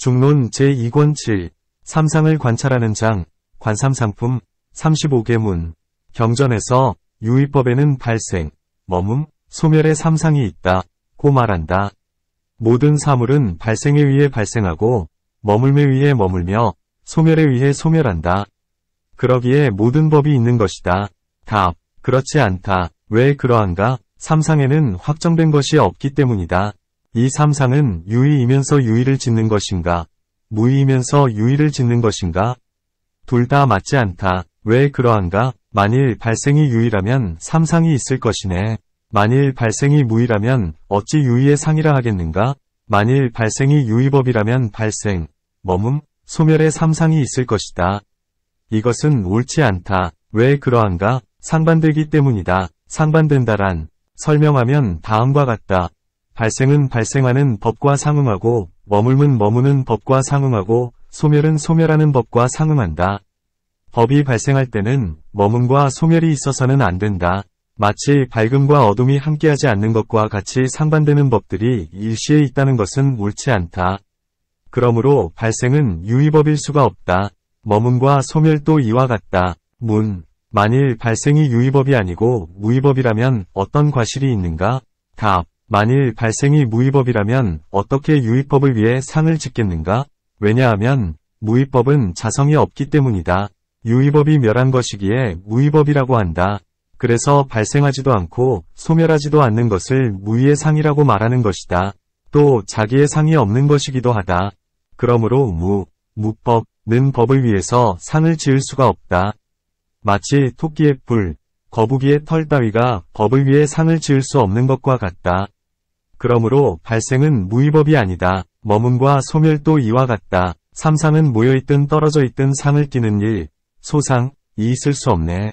중론 제2권 7. 삼상을 관찰하는 장, 관삼상품, 35계문. 경전에서 유의법에는 발생, 머문, 소멸의 삼상이 있다, 고 말한다. 모든 사물은 발생에 의해 발생하고, 머물매 의해 머물며, 소멸에 의해 소멸한다. 그러기에 모든 법이 있는 것이다. 답. 그렇지 않다. 왜 그러한가? 삼상에는 확정된 것이 없기 때문이다. 이 삼상은 유의이면서 유의를 짓는 것인가? 무의이면서 유의를 짓는 것인가? 둘 다 맞지 않다. 왜 그러한가? 만일 발생이 유의라면 삼상이 있을 것이네. 만일 발생이 무의라면 어찌 유의의 상이라 하겠는가? 만일 발생이 유의법이라면 발생, 머문, 소멸의 삼상이 있을 것이다. 이것은 옳지 않다. 왜 그러한가? 상반되기 때문이다. 상반된다란 설명하면 다음과 같다. 발생은 발생하는 법과 상응하고, 머물면 머무는 법과 상응하고, 소멸은 소멸하는 법과 상응한다. 법이 발생할 때는 머문과 소멸이 있어서는 안 된다. 마치 밝음과 어둠이 함께하지 않는 것과 같이 상반되는 법들이 일시에 있다는 것은 옳지 않다. 그러므로 발생은 유의법일 수가 없다. 머문과 소멸도 이와 같다. 문. 만일 발생이 유의법이 아니고 무의법이라면 어떤 과실이 있는가? 답. 만일 발생이 무의법이라면 어떻게 유의법을 위해 상을 짓겠는가? 왜냐하면 무의법은 자성이 없기 때문이다. 유의법이 멸한 것이기에 무의법이라고 한다. 그래서 발생하지도 않고 소멸하지도 않는 것을 무의의 상이라고 말하는 것이다. 또 자기의 상이 없는 것이기도 하다. 그러므로 무법는 법을 위해서 상을 지을 수가 없다. 마치 토끼의 뿔, 거북이의 털 따위가 법을 위해 상을 지을 수 없는 것과 같다. 그러므로 발생은 무의법이 아니다. 머문과 소멸도 이와 같다. 삼상은 모여있든 떨어져 있든 상을 띠는 일, 소상이 있을 수 없네.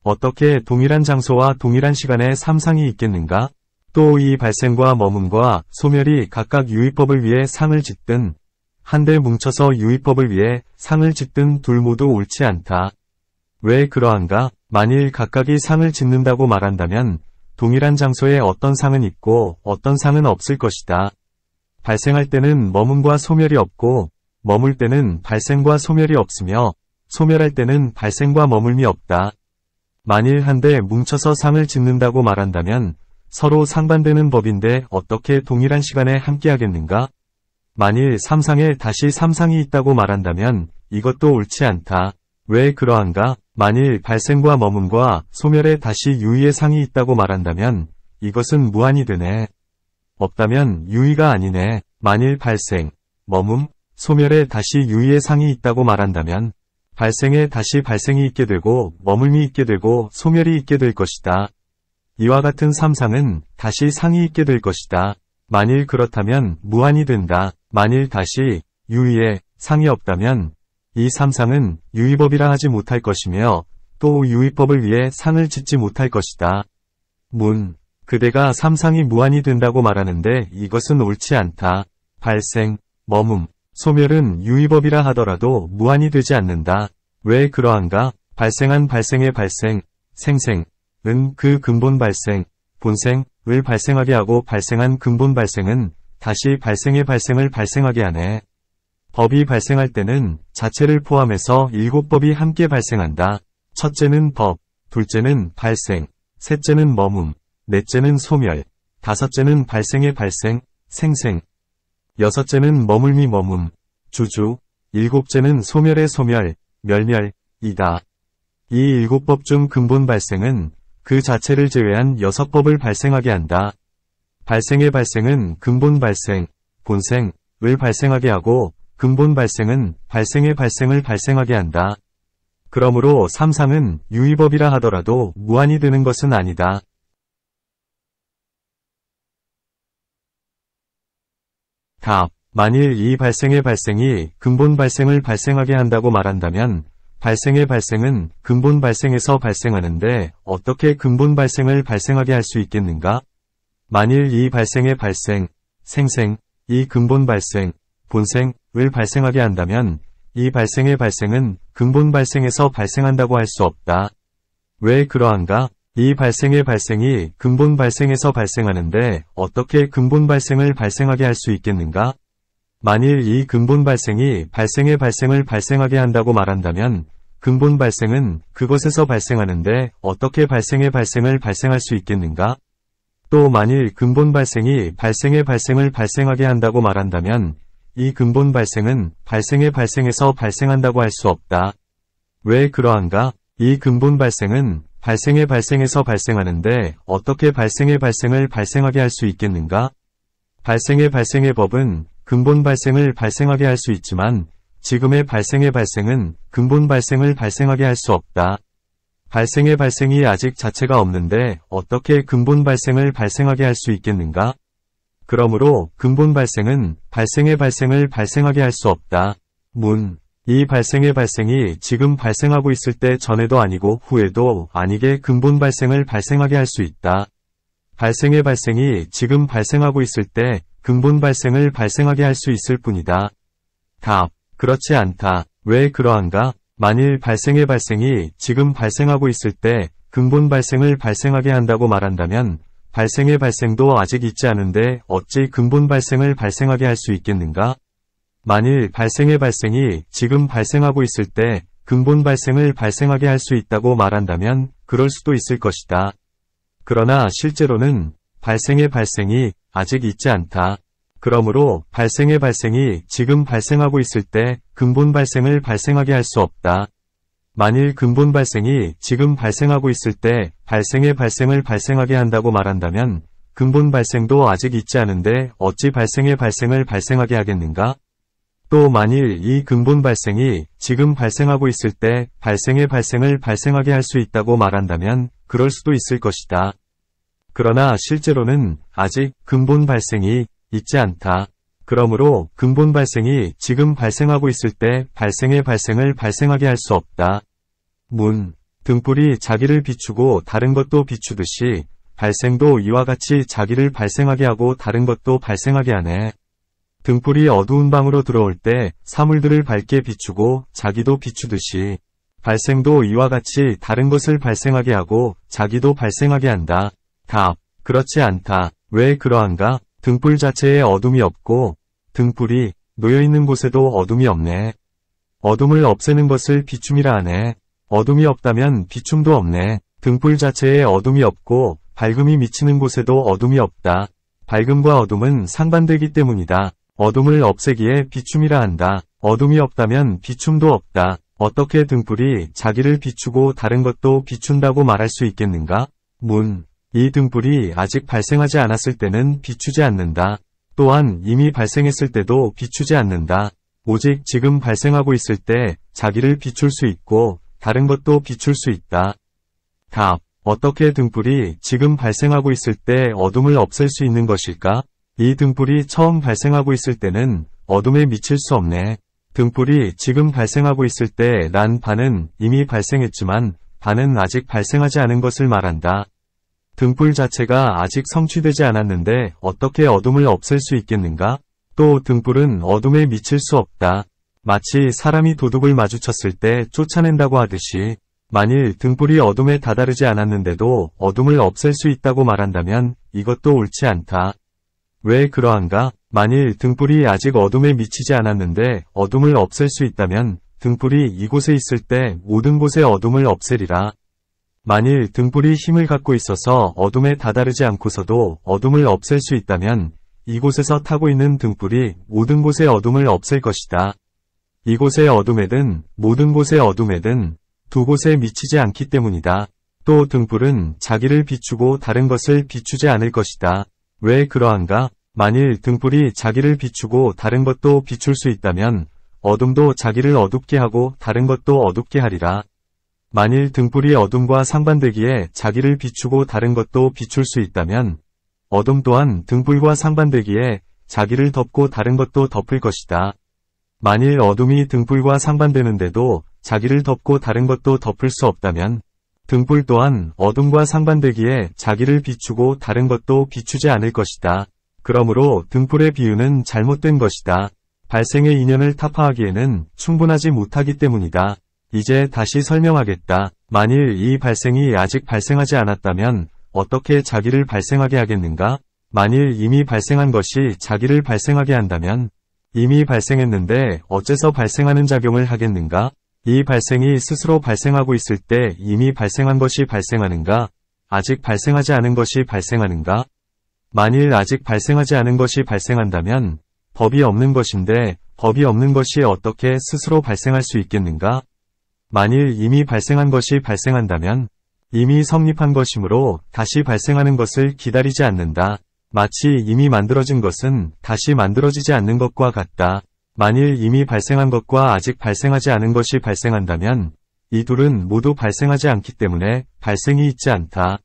어떻게 동일한 장소와 동일한 시간에 삼상이 있겠는가? 또 이 발생과 머문과 소멸이 각각 유의법을 위해 상을 짓든 한데 뭉쳐서 유의법을 위해 상을 짓든 둘 모두 옳지 않다. 왜 그러한가? 만일 각각이 상을 짓는다고 말한다면 동일한 장소에 어떤 상은 있고 어떤 상은 없을 것이다. 발생할 때는 머문과 소멸이 없고 머물 때는 발생과 소멸이 없으며 소멸할 때는 발생과 머물미 없다. 만일 한데 뭉쳐서 상을 짓는다고 말한다면 서로 상반되는 법인데 어떻게 동일한 시간에 함께하겠는가? 만일 삼상에 다시 삼상이 있다고 말한다면 이것도 옳지 않다. 왜 그러한가? 만일 발생과 머문과 소멸에 다시 유의의 상이 있다고 말한다면 이것은 무한이 되네. 없다면 유의가 아니네. 만일 발생, 머문, 소멸에 다시 유의의 상이 있다고 말한다면 발생에 다시 발생이 있게 되고 머물미 있게 되고 소멸이 있게 될 것이다. 이와 같은 삼상은 다시 상이 있게 될 것이다. 만일 그렇다면 무한이 된다. 만일 다시 유의에 상이 없다면 이 삼상은 유의법이라 하지 못할 것이며 또 유의법을 위해 상을 짓지 못할 것이다. 문. 그대가 삼상이 무한이 된다고 말하는데 이것은 옳지 않다. 발생, 머문, 소멸은 유의법이라 하더라도 무한이 되지 않는다. 왜 그러한가? 발생한 발생의 발생, 생생은 그 근본 발생, 본생을 발생하게 하고 발생한 근본 발생은 다시 발생의 발생을 발생하게 하네. 법이 발생할 때는 자체를 포함해서 7법이 함께 발생한다. 첫째는 법, 둘째는 발생, 셋째는 머문, 넷째는 소멸, 다섯째는 발생의 발생, 생생, 여섯째는 머물미 머문, 주주, 일곱째는 소멸의 소멸, 멸멸이다. 이 7법 중 근본 발생은 그 자체를 제외한 6법을 발생하게 한다. 발생의 발생은 근본 발생, 본생을 발생하게 하고 근본 발생은 발생의 발생을 발생하게 한다. 그러므로 삼상은 유의법이라 하더라도 무한이 되는 것은 아니다. 답. 만일 이 발생의 발생이 근본 발생을 발생하게 한다고 말한다면 발생의 발생은 근본 발생에서 발생하는데 어떻게 근본 발생을 발생하게 할 수 있겠는가? 만일 이 발생의 발생, 생생, 이 근본 발생, 본생을 발생하게 한다면 이 발생의 발생은 근본 발생에서 발생한다고 할 수 없다. 왜 그러한가? 이 발생의 발생이 근본 발생에서 발생하는데 어떻게 근본 발생을 발생하게 할 수 있겠는가? 만일 이 근본 발생이 발생의 발생을 발생하게 한다고 말한다면 근본 발생은 그것에서 발생하는데 어떻게 발생의 발생을 발생할 수 있겠는가? 또 만일 근본 발생이 발생의 발생을 발생하게 한다고 말한다면 이 근본 발생은 발생의 발생에서 발생한다고 할 수 없다. 왜 그러한가? 이 근본 발생은 발생의 발생에서 발생하는데 어떻게 발생의 발생을 발생하게 할 수 있겠는가? 발생의 발생의 법은 근본 발생을 발생하게 할 수 있지만 지금의 발생의 발생은 근본 발생을 발생하게 할 수 없다. 발생의 발생이 아직 자체가 없는데 어떻게 근본 발생을 발생하게 할 수 있겠는가? 그러므로 근본 발생은 발생의 발생을 발생하게 할 수 없다. 이 발생의 발생이 지금 발생하고 있을 때 전에도 아니고 후에도 아니게 근본 발생을 발생하게 할 수 있다. 발생의 발생이 지금 발생하고 있을 때 근본 발생을 발생하게 할 수 있을 뿐이다. 답. 그렇지 않다. 왜 그러한가? 만일 발생의 발생이 지금 발생하고 있을 때 근본 발생을 발생하게 한다고 말한다면 발생의 발생도 아직 있지 않은데 어찌 근본 발생을 발생하게 할 수 있겠는가? 만일 발생의 발생이 지금 발생하고 있을 때 근본 발생을 발생하게 할 수 있다고 말한다면 그럴 수도 있을 것이다. 그러나 실제로는 발생의 발생이 아직 있지 않다. 그러므로 발생의 발생이 지금 발생하고 있을 때 근본 발생을 발생하게 할 수 없다. 만일 근본 발생이 지금 발생하고 있을 때 발생의 발생을 발생하게 한다고 말한다면 근본 발생도 아직 있지 않은데 어찌 발생의 발생을 발생하게 하겠는가? 또 만일 이 근본 발생이 지금 발생하고 있을 때 발생의 발생을 발생하게 할 수 있다고 말한다면 그럴 수도 있을 것이다. 그러나 실제로는 아직 근본 발생이 있지 않다. 그러므로 근본 발생이 지금 발생하고 있을 때 발생의 발생을 발생하게 할 수 없다. 등불이 자기를 비추고 다른 것도 비추듯이 발생도 이와 같이 자기를 발생하게 하고 다른 것도 발생하게 하네. 등불이 어두운 방으로 들어올 때 사물들을 밝게 비추고 자기도 비추듯이 발생도 이와 같이 다른 것을 발생하게 하고 자기도 발생하게 한다. 답. 그렇지 않다. 왜 그러한가? 등불 자체에 어둠이 없고 등불이 놓여있는 곳에도 어둠이 없네. 어둠을 없애는 것을 비춤이라 하네. 어둠이 없다면 비춤도 없네. 등불 자체에 어둠이 없고 밝음이 미치는 곳에도 어둠이 없다. 밝음과 어둠은 상반되기 때문이다. 어둠을 없애기에 비춤이라 한다. 어둠이 없다면 비춤도 없다. 어떻게 등불이 자기를 비추고 다른 것도 비춘다고 말할 수 있겠는가? 이 등불이 아직 발생하지 않았을 때는 비추지 않는다. 또한 이미 발생했을 때도 비추지 않는다. 오직 지금 발생하고 있을 때 자기를 비출 수 있고 다른 것도 비출 수 있다. 답. 어떻게 등불이 지금 발생하고 있을 때 어둠을 없앨 수 있는 것일까? 이 등불이 처음 발생하고 있을 때는 어둠에 미칠 수 없네. 등불이 지금 발생하고 있을 때 난 반은 이미 발생했지만 반은 아직 발생하지 않은 것을 말한다. 등불 자체가 아직 성취되지 않았는데 어떻게 어둠을 없앨 수 있겠는가? 또 등불은 어둠에 미칠 수 없다. 마치 사람이 도둑을 마주쳤을 때 쫓아낸다고 하듯이 만일 등불이 어둠에 다다르지 않았는데도 어둠을 없앨 수 있다고 말한다면 이것도 옳지 않다. 왜 그러한가? 만일 등불이 아직 어둠에 미치지 않았는데 어둠을 없앨 수 있다면 등불이 이곳에 있을 때 모든 곳의 어둠을 없애리라. 만일 등불이 힘을 갖고 있어서 어둠에 다다르지 않고서도 어둠을 없앨 수 있다면 이곳에서 타고 있는 등불이 모든 곳의 어둠을 없앨 것이다. 이곳의 어둠에든 모든 곳의 어둠에든 두 곳에 미치지 않기 때문이다. 또 등불은 자기를 비추고 다른 것을 비추지 않을 것이다. 왜 그러한가? 만일 등불이 자기를 비추고 다른 것도 비출 수 있다면 어둠도 자기를 어둡게 하고 다른 것도 어둡게 하리라. 만일 등불이 어둠과 상반되기에 자기를 비추고 다른 것도 비출 수 있다면 어둠 또한 등불과 상반되기에 자기를 덮고 다른 것도 덮을 것이다. 만일 어둠이 등불과 상반되는데도 자기를 덮고 다른 것도 덮을 수 없다면 등불 또한 어둠과 상반되기에 자기를 비추고 다른 것도 비추지 않을 것이다. 그러므로 등불의 비유는 잘못된 것이다. 발생의 인연을 타파하기에는 충분하지 못하기 때문이다. 이제 다시 설명하겠다. 만일 이 발생이 아직 발생하지 않았다면 어떻게 자기를 발생하게 하겠는가? 만일 이미 발생한 것이 자기를 발생하게 한다면 이미 발생했는데 어째서 발생하는 작용을 하겠는가? 이 발생이 스스로 발생하고 있을 때 이미 발생한 것이 발생하는가? 아직 발생하지 않은 것이 발생하는가? 만일 아직 발생하지 않은 것이 발생한다면 법이 없는 것인데 법이 없는 것이 어떻게 스스로 발생할 수 있겠는가? 만일 이미 발생한 것이 발생한다면 이미 성립한 것이므로 다시 발생하는 것을 기다리지 않는다. 마치 이미 만들어진 것은 다시 만들어지지 않는 것과 같다. 만일 이미 발생한 것과 아직 발생하지 않은 것이 발생한다면 이 둘은 모두 발생하지 않기 때문에 발생이 있지 않다.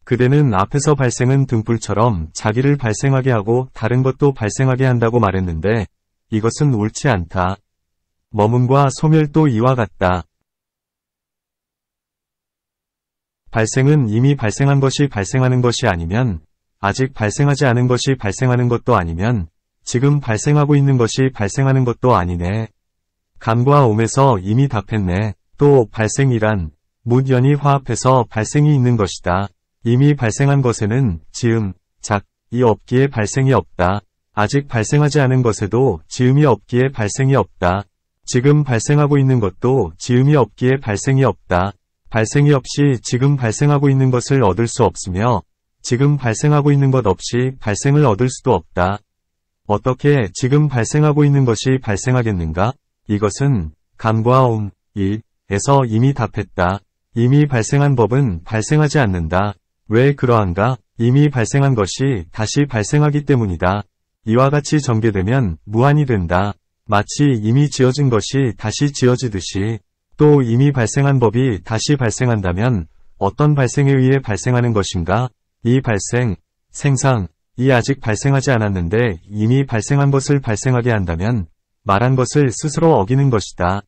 그대는 앞에서 발생은 등불처럼 자기를 발생하게 하고 다른 것도 발생하게 한다고 말했는데 이것은 옳지 않다. 머문과 소멸도 이와 같다. 발생은 이미 발생한 것이 발생하는 것이 아니면 아직 발생하지 않은 것이 발생하는 것도 아니면 지금 발생하고 있는 것이 발생하는 것도 아니네. 감과 옴에서 이미 답했네. 또 발생이란 묻연이 화합해서 발생이 있는 것이다. 이미 발생한 것에는 지음, 작이 없기에 발생이 없다. 아직 발생하지 않은 것에도 지음이 없기에 발생이 없다. 지금 발생하고 있는 것도 지음이 없기에 발생이 없다. 발생이 없이 지금 발생하고 있는 것을 얻을 수 없으며 지금 발생하고 있는 것 없이 발생을 얻을 수도 없다. 어떻게 지금 발생하고 있는 것이 발생하겠는가? 이것은 감과 옴, 일에서 이미 답했다. 이미 발생한 법은 발생하지 않는다. 왜 그러한가? 이미 발생한 것이 다시 발생하기 때문이다. 이와 같이 전개되면 무한이 된다. 마치 이미 지어진 것이 다시 지어지듯이 또 이미 발생한 법이 다시 발생한다면 어떤 발생에 의해 발생하는 것인가? 이 발생, 생상, 이 아직 발생하지 않았는데 이미 발생한 것을 발생하게 한다면 말한 것을 스스로 어기는 것이다.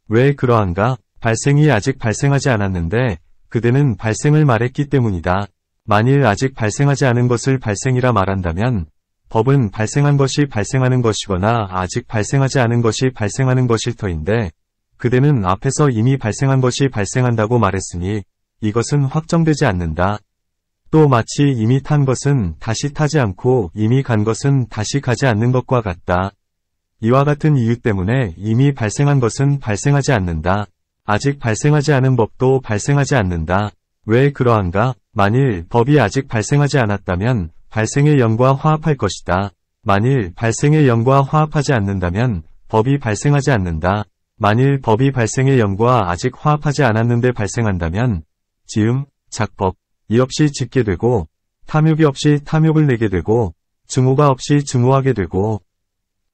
왜 그러한가? 발생이 아직 발생하지 않았는데 그대는 발생을 말했기 때문이다. 만일 아직 발생하지 않은 것을 발생이라 말한다면 법은 발생한 것이 발생하는 것이거나 아직 발생하지 않은 것이 발생하는 것일 터인데 그대는 앞에서 이미 발생한 것이 발생한다고 말했으니 이것은 확정되지 않는다. 또 마치 이미 탄 것은 다시 타지 않고 이미 간 것은 다시 가지 않는 것과 같다. 이와 같은 이유 때문에 이미 발생한 것은 발생하지 않는다. 아직 발생하지 않은 법도 발생하지 않는다. 왜 그러한가? 만일 법이 아직 발생하지 않았다면 발생의 영과 화합할 것이다. 만일 발생의 영과 화합하지 않는다면 법이 발생하지 않는다. 만일 법이 발생의 영과 아직 화합하지 않았는데 발생한다면 지음, 작법, 이 없이 짓게 되고 탐욕이 없이 탐욕을 내게 되고 증오가 없이 증오하게 되고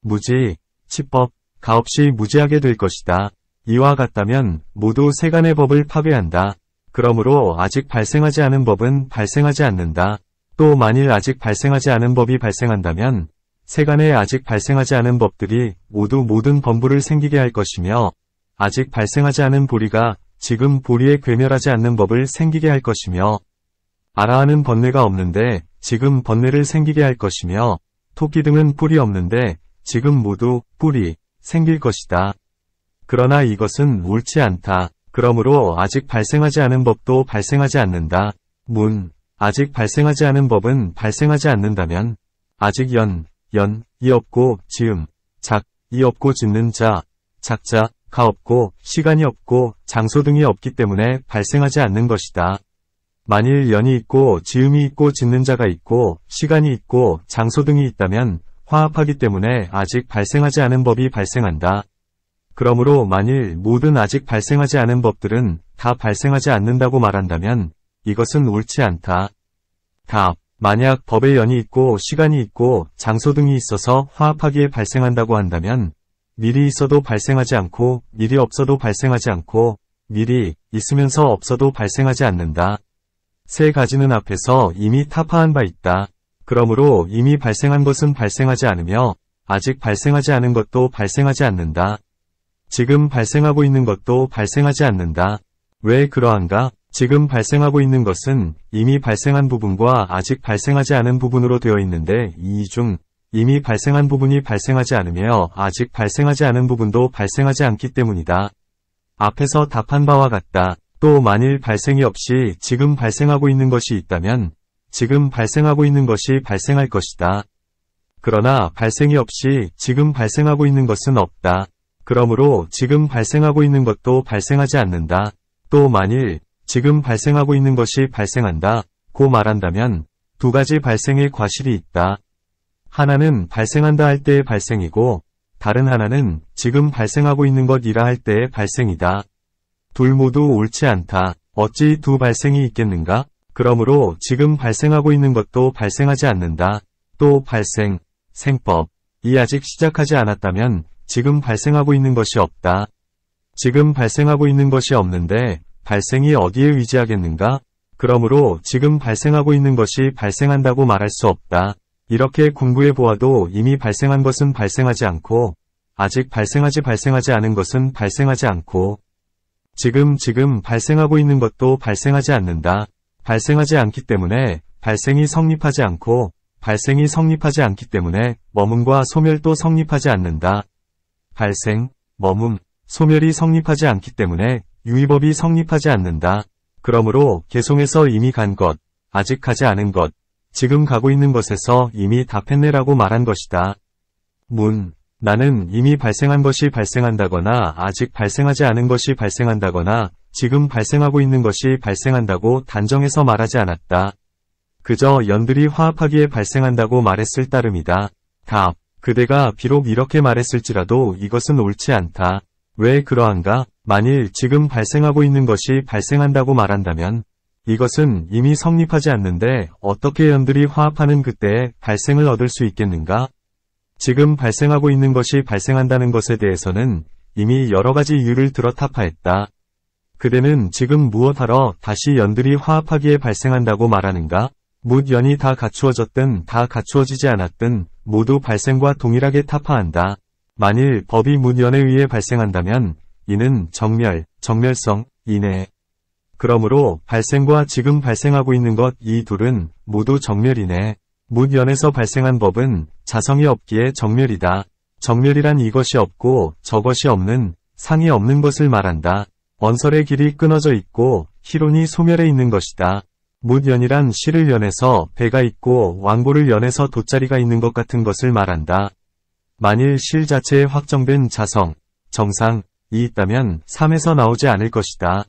무지, 치법, 가 없이 무지하게 될 것이다. 이와 같다면 모두 세간의 법을 파괴한다. 그러므로 아직 발생하지 않은 법은 발생하지 않는다. 또 만일 아직 발생하지 않은 법이 발생한다면 세간에 아직 발생하지 않은 법들이 모두 모든 범부를 생기게 할 것이며 아직 발생하지 않은 보리가 지금 보리에 괴멸하지 않는 법을 생기게 할 것이며 아라하는 번뇌가 없는데 지금 번뇌를 생기게 할 것이며 토끼 등은 뿔이 없는데 지금 모두 뿔이 생길 것이다. 그러나 이것은 옳지 않다. 그러므로 아직 발생하지 않은 법도 발생하지 않는다. 아직 발생하지 않은 법은 발생하지 않는다면 아직 이 없고 지음, 이 없고 짓는 작자, 가 없고 시간이 없고 장소 등이 없기 때문에 발생하지 않는 것이다. 만일 연이 있고 지음이 있고 짓는 자가 있고 시간이 있고 장소 등이 있다면 화합하기 때문에 아직 발생하지 않은 법이 발생한다. 그러므로 만일 모든 아직 발생하지 않은 법들은 다 발생하지 않는다고 말한다면 이것은 옳지 않다. 답. 만약 법에 연이 있고 시간이 있고 장소 등이 있어서 화합하기에 발생한다고 한다면 미리 있어도 발생하지 않고 미리 없어도 발생하지 않고 미리 있으면서 없어도 발생하지 않는다. 세 가지는 앞에서 이미 타파한 바 있다. 그러므로 이미 발생한 것은 발생하지 않으며 아직 발생하지 않은 것도 발생하지 않는다. 지금 발생하고 있는 것도 발생하지 않는다. 왜 그러한가? 지금 발생하고 있는 것은 이미 발생한 부분과 아직 발생하지 않은 부분으로 되어 있는데 이 중 이미 발생한 부분이 발생하지 않으며 아직 발생하지 않은 부분도 발생하지 않기 때문이다. 앞에서 답한 바와 같다. 또 만일 발생이 없이 지금 발생하고 있는 것이 있다면 지금 발생하고 있는 것이 발생할 것이다. 그러나 발생이 없이 지금 발생하고 있는 것은 없다. 그러므로 지금 발생하고 있는 것도 발생하지 않는다. 또 만일 지금 발생하고 있는 것이 발생한다 고 말한다면 두 가지 발생의 과실이 있다. 하나는 발생한다 할 때의 발생이고 다른 하나는 지금 발생하고 있는 것이라 할 때의 발생이다. 둘 모두 옳지 않다. 어찌 두 발생이 있겠는가? 그러므로 지금 발생하고 있는 것도 발생하지 않는다. 또 발생, 생법이 아직 시작하지 않았다면 지금 발생하고 있는 것이 없다. 지금 발생하고 있는 것이 없는데 발생이 어디에 위치하겠는가? 그러므로 지금 발생하고 있는 것이 발생한다고 말할 수 없다. 이렇게 공부해 보아도 이미 발생한 것은 발생하지 않고 아직 발생하지 않은 것은 발생하지 않고 지금 발생하고 있는 것도 발생하지 않는다. 발생하지 않기 때문에 발생이 성립하지 않고 발생이 성립하지 않기 때문에 머문과 소멸도 성립하지 않는다. 발생, 머문, 소멸이 성립하지 않기 때문에 유의법이 성립하지 않는다. 그러므로 개송에서 이미 간 것, 아직 가지 않은 것, 지금 가고 있는 것에서 이미 답했네라고 말한 것이다. 문, 나는 이미 발생한 것이 발생한다거나 아직 발생하지 않은 것이 발생한다거나 지금 발생하고 있는 것이 발생한다고 단정해서 말하지 않았다. 그저 연들이 화합하기에 발생한다고 말했을 따름이다. 답. 그대가 비록 이렇게 말했을지라도 이것은 옳지 않다. 왜 그러한가? 만일 지금 발생하고 있는 것이 발생한다고 말한다면 이것은 이미 성립하지 않는데 어떻게 연들이 화합하는 그때에 발생을 얻을 수 있겠는가? 지금 발생하고 있는 것이 발생한다는 것에 대해서는 이미 여러 가지 이유를 들어 타파했다. 그대는 지금 무엇하러 다시 연들이 화합하기에 발생한다고 말하는가? 묻 연이 다 갖추어졌든 다 갖추어지지 않았든 모두 발생과 동일하게 타파한다. 만일 법이 묻 연에 의해 발생한다면 이는 정멸성, 이내. 그러므로 발생과 지금 발생하고 있는 것 이 둘은 모두 정멸이네. 묻 연에서 발생한 법은 자성이 없기에 정멸이다. 정멸이란 이것이 없고 저것이 없는, 상이 없는 것을 말한다. 언설의 길이 끊어져 있고 희론이 소멸해 있는 것이다. 묻 연이란 실을 연해서 배가 있고 왕보를 연해서 돗자리가 있는 것 같은 것을 말한다. 만일 실 자체에 확정된 자성, 정상이 있다면 삶에서 나오지 않을 것이다.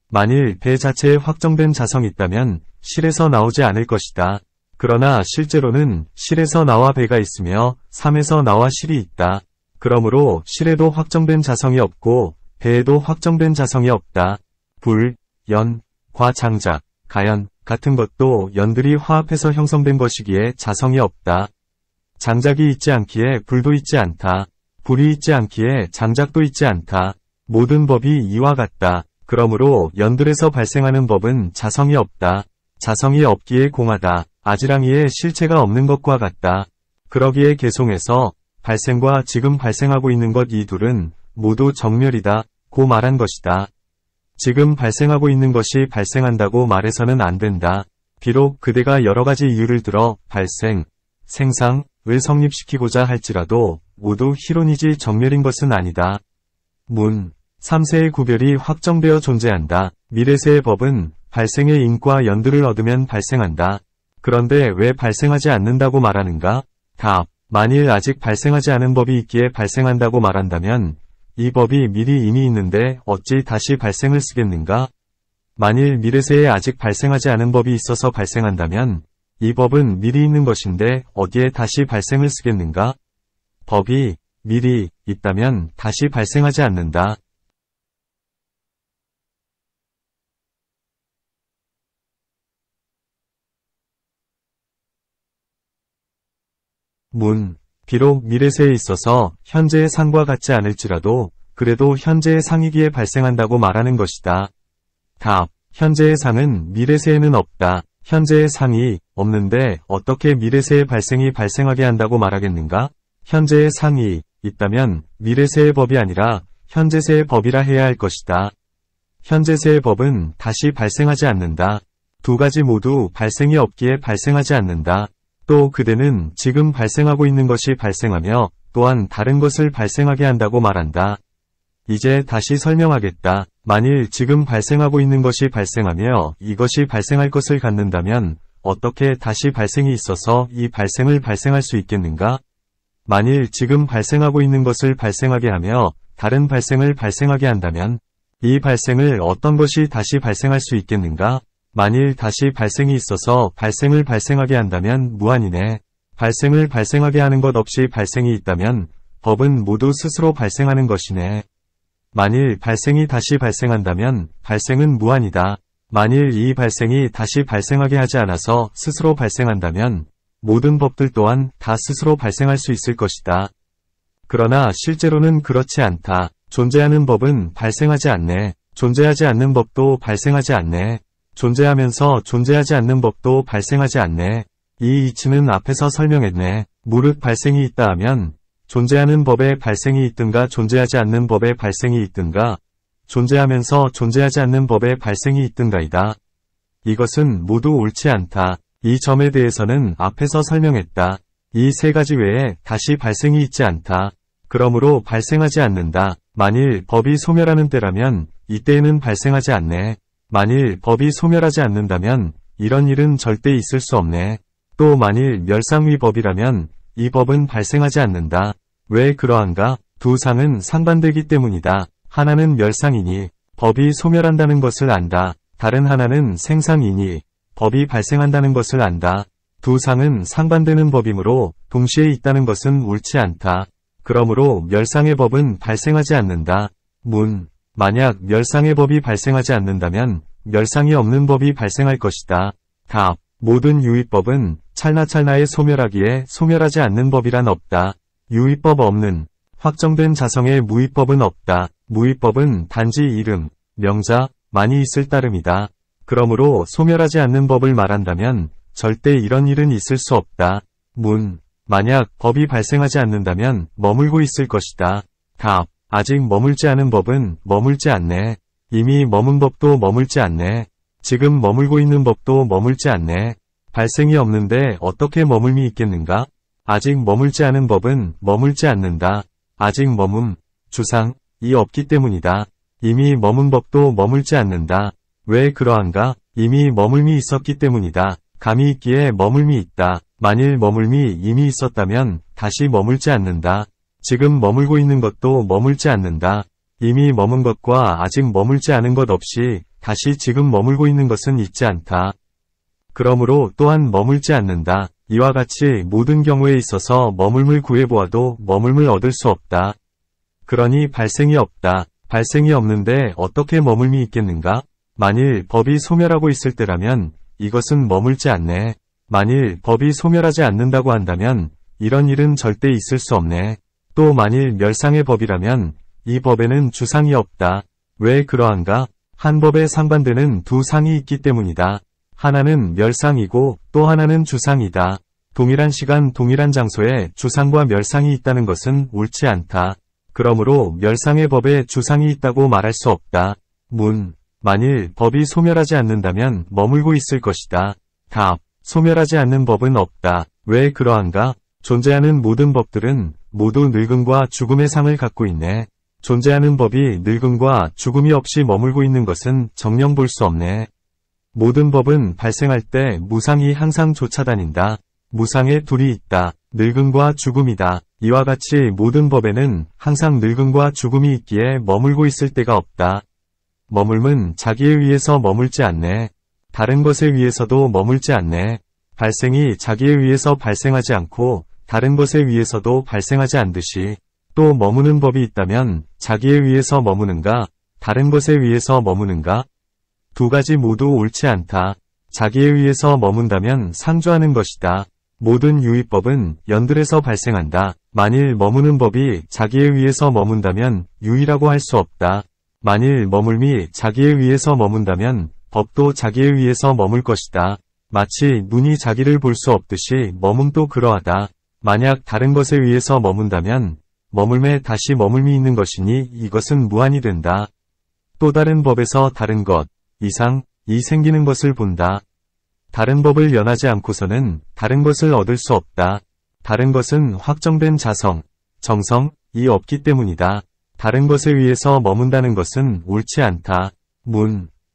만일 배 자체에 확정된 자성이 있다면 실에서 나오지 않을 것이다. 그러나 실제로는 실에서 나와 배가 있으며 삶에서 나와 실이 있다. 그러므로 실에도 확정된 자성이 없고 배에도 확정된 자성이 없다. 불, 연, 과 장작, 가연 같은 것도 연들이 화합해서 형성된 것이기에 자성이 없다. 장작이 있지 않기에 불도 있지 않다. 불이 있지 않기에 장작도 있지 않다. 모든 법이 이와 같다. 그러므로 연들에서 발생하는 법은 자성이 없다. 자성이 없기에 공하다. 아지랑이에 실체가 없는 것과 같다. 그러기에 개송에서 발생과 지금 발생하고 있는 것 이 둘은 모두 정멸이다 고 말한 것이다. 지금 발생하고 있는 것이 발생한다고 말해서는 안 된다. 비록 그대가 여러 가지 이유를 들어 발생, 생상을 성립시키고자 할지라도 모두 희론이지 정멸인 것은 아니다. 문, 3세의 구별이 확정되어 존재한다. 미래세의 법은 발생의 인과 연들을 얻으면 발생한다. 그런데 왜 발생하지 않는다고 말하는가? 답. 만일 아직 발생하지 않은 법이 있기에 발생한다고 말한다면 이 법이 미리 이미 있는데 어찌 다시 발생을 쓰겠는가? 만일 미래세에 아직 발생하지 않은 법이 있어서 발생한다면 이 법은 미리 있는 것인데 어디에 다시 발생을 쓰겠는가? 법이 미리 있다면 다시 발생하지 않는다. 문. 비록 미래세에 있어서 현재의 상과 같지 않을지라도 그래도 현재의 상이기에 발생한다고 말하는 것이다. 답. 현재의 상은 미래세에는 없다. 현재의 상이 없는데 어떻게 미래세의 발생이 발생하게 한다고 말하겠는가? 현재의 상이 있다면 미래세의 법이 아니라 현재세의 법이라 해야 할 것이다. 현재세의 법은 다시 발생하지 않는다. 두 가지 모두 발생이 없기에 발생하지 않는다. 또 그대는 지금 발생하고 있는 것이 발생하며 또한 다른 것을 발생하게 한다고 말한다. 이제 다시 설명하겠다. 만일 지금 발생하고 있는 것이 발생하며 이것이 발생할 것을 갖는다면 어떻게 다시 발생이 있어서 이 발생을 발생할 수 있겠는가? 만일 지금 발생하고 있는 것을 발생하게 하며 다른 발생을 발생하게 한다면 이 발생을 어떤 것이 다시 발생할 수 있겠는가? 만일 다시 발생이 있어서 발생을 발생하게 한다면 무한이네. 발생을 발생하게 하는 것 없이 발생이 있다면 법은 모두 스스로 발생하는 것이네. 만일 발생이 다시 발생한다면 발생은 무한이다. 만일 이 발생이 다시 발생하게 하지 않아서 스스로 발생한다면 모든 법들 또한 다 스스로 발생할 수 있을 것이다. 그러나 실제로는 그렇지 않다. 존재하는 법은 발생하지 않네. 존재하지 않는 법도 발생하지 않네. 존재하면서 존재하지 않는 법도 발생하지 않네. 이 이치는 앞에서 설명했네. 무릇 발생이 있다 하면 존재하는 법에 발생이 있든가 존재하지 않는 법에 발생이 있든가 존재하면서 존재하지 않는 법에 발생이 있든가이다. 이것은 모두 옳지 않다. 이 점에 대해서는 앞에서 설명했다. 이 세 가지 외에 다시 발생이 있지 않다. 그러므로 발생하지 않는다. 만일 법이 소멸하는 때라면 이때에는 발생하지 않네. 만일 법이 소멸하지 않는다면 이런 일은 절대 있을 수 없네. 또 만일 멸상위법이라면 이 법은 발생하지 않는다. 왜 그러한가? 두 상은 상반되기 때문이다. 하나는 멸상이니 법이 소멸한다는 것을 안다. 다른 하나는 생상이니 법이 발생한다는 것을 안다. 두 상은 상반되는 법이므로 동시에 있다는 것은 옳지 않다. 그러므로 멸상의 법은 발생하지 않는다. 만약 멸상의 법이 발생하지 않는다면 멸상이 없는 법이 발생할 것이다. 답. 모든 유의법은 찰나찰나에 소멸하기에 소멸하지 않는 법이란 없다. 유의법 없는 확정된 자성의 무의법은 없다. 무의법은 단지 이름, 명자, 만이 있을 따름이다. 그러므로 소멸하지 않는 법을 말한다면 절대 이런 일은 있을 수 없다. 만약 법이 발생하지 않는다면 머물고 있을 것이다. 답. 아직 머물지 않은 법은 머물지 않네. 이미 머문 법도 머물지 않네. 지금 머물고 있는 법도 머물지 않네. 발생이 없는데 어떻게 머물미 있겠는가? 아직 머물지 않은 법은 머물지 않는다. 아직 주상이 없기 때문이다. 이미 머문 법도 머물지 않는다. 왜 그러한가? 이미 머물미 있었기 때문이다. 감이 있기에 머물미 있다. 만일 머물미 이미 있었다면 다시 머물지 않는다. 지금 머물고 있는 것도 머물지 않는다. 이미 머문 것과 아직 머물지 않은 것 없이 다시 지금 머물고 있는 것은 있지 않다. 그러므로 또한 머물지 않는다. 이와 같이 모든 경우에 있어서 머물물 구해보아도 머물물 얻을 수 없다. 그러니 발생이 없다. 발생이 없는데 어떻게 머물미 있겠는가? 만일 법이 소멸하고 있을 때라면 이것은 머물지 않네. 만일 법이 소멸하지 않는다고 한다면 이런 일은 절대 있을 수 없네. 또 만일 멸상의 법이라면 이 법에는 주상이 없다. 왜 그러한가? 한 법에 상반되는 두 상이 있기 때문이다. 하나는 멸상이고 또 하나는 주상이다. 동일한 시간 동일한 장소에 주상과 멸상이 있다는 것은 옳지 않다. 그러므로 멸상의 법에 주상이 있다고 말할 수 없다. 만일 법이 소멸하지 않는다면 머물고 있을 것이다. 답. 소멸하지 않는 법은 없다. 왜 그러한가? 존재하는 모든 법들은 모두 늙음과 죽음의 상을 갖고 있네. 존재하는 법이 늙음과 죽음이 없이 머물고 있는 것은 정녕 볼 수 없네. 모든 법은 발생할 때 무상이 항상 쫓아다닌다. 무상에 둘이 있다. 늙음과 죽음이다. 이와 같이 모든 법에는 항상 늙음과 죽음이 있기에 머물고 있을 때가 없다. 머물면 자기에 의해서 머물지 않네. 다른 것에 의해서도 머물지 않네. 발생이 자기에 의해서 발생하지 않고 다른 것에 의해서도 발생하지 않듯이 또 머무는 법이 있다면 자기에 의해서 머무는가, 다른 것에 의해서 머무는가? 두 가지 모두 옳지 않다. 자기에 의해서 머문다면 상주하는 것이다. 모든 유의법은 연들에서 발생한다. 만일 머무는 법이 자기에 의해서 머문다면 유의라고 할 수 없다. 만일 머물미 자기에 의해서 머문다면 법도 자기에 의해서 머물 것이다. 마치 눈이 자기를 볼 수 없듯이 머문도 그러하다. 만약 다른 것에 의해서 머문다면 머물매 다시 머물미 있는 것이니 이것은 무한이 된다. 또 다른 법에서 다른 것, 이상이 생기는 것을 본다. 다른 법을 연하지 않고서는 다른 것을 얻을 수 없다. 다른 것은 확정된 자성, 정성이 없기 때문이다. 다른 것에 의해서 머문다는 것은 옳지 않다.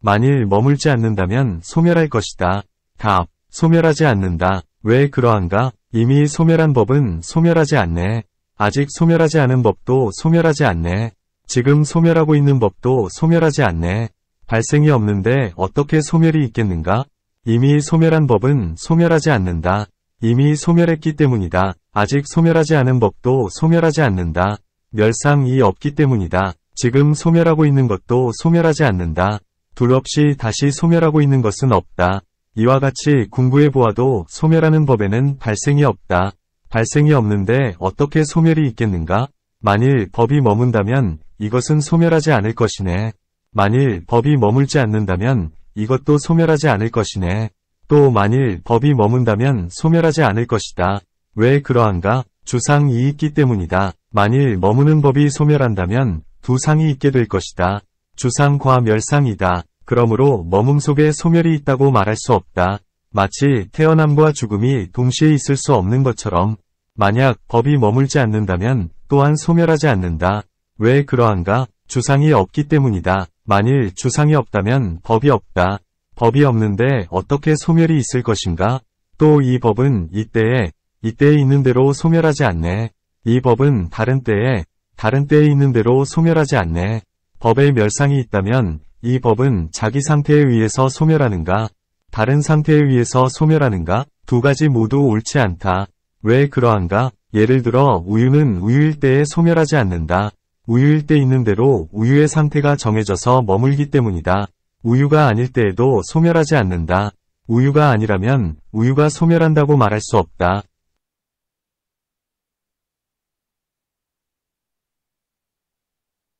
만일 머물지 않는다면 소멸할 것이다. 답. 소멸하지 않는다. 왜 그러한가? 이미 소멸한 법은 소멸하지 않네. 아직 소멸하지 않은 법도 소멸하지 않네. 지금 소멸하고 있는 법도 소멸하지 않네. 발생이 없는데 어떻게 소멸이 있겠는가? 이미 소멸한 법은 소멸하지 않는다. 이미 소멸했기 때문이다. 아직 소멸하지 않은 법도 소멸하지 않는다. 멸상이 없기 때문이다. 지금 소멸하고 있는 것도 소멸하지 않는다. 둘 없이 다시 소멸하고 있는 것은 없다. 이와 같이 공부해 보아도 소멸하는 법에는 발생이 없다. 발생이 없는데 어떻게 소멸이 있겠는가? 만일 법이 머문다면 이것은 소멸하지 않을 것이네. 만일 법이 머물지 않는다면 이것도 소멸하지 않을 것이네. 또 만일 법이 머문다면 소멸하지 않을 것이다. 왜 그러한가? 주상이 있기 때문이다. 만일 머무는 법이 소멸한다면 두 상이 있게 될 것이다. 주상과 멸상이다. 그러므로 머문 속에 소멸이 있다고 말할 수 없다. 마치 태어남과 죽음이 동시에 있을 수 없는 것처럼 만약 법이 머물지 않는다면 또한 소멸하지 않는다. 왜 그러한가? 주상이 없기 때문이다. 만일 주상이 없다면 법이 없다. 법이 없는데 어떻게 소멸이 있을 것인가? 또 이 법은 이때에 있는 대로 소멸하지 않네. 이 법은 다른 때에 있는 대로 소멸하지 않네. 법에 멸상이 있다면 이 법은 자기 상태에 의해서 소멸하는가? 다른 상태에 의해서 소멸하는가? 두 가지 모두 옳지 않다. 왜 그러한가? 예를 들어 우유는 우유일 때에 소멸하지 않는다. 우유일 때 있는 대로 우유의 상태가 정해져서 머물기 때문이다. 우유가 아닐 때에도 소멸하지 않는다. 우유가 아니라면 우유가 소멸한다고 말할 수 없다.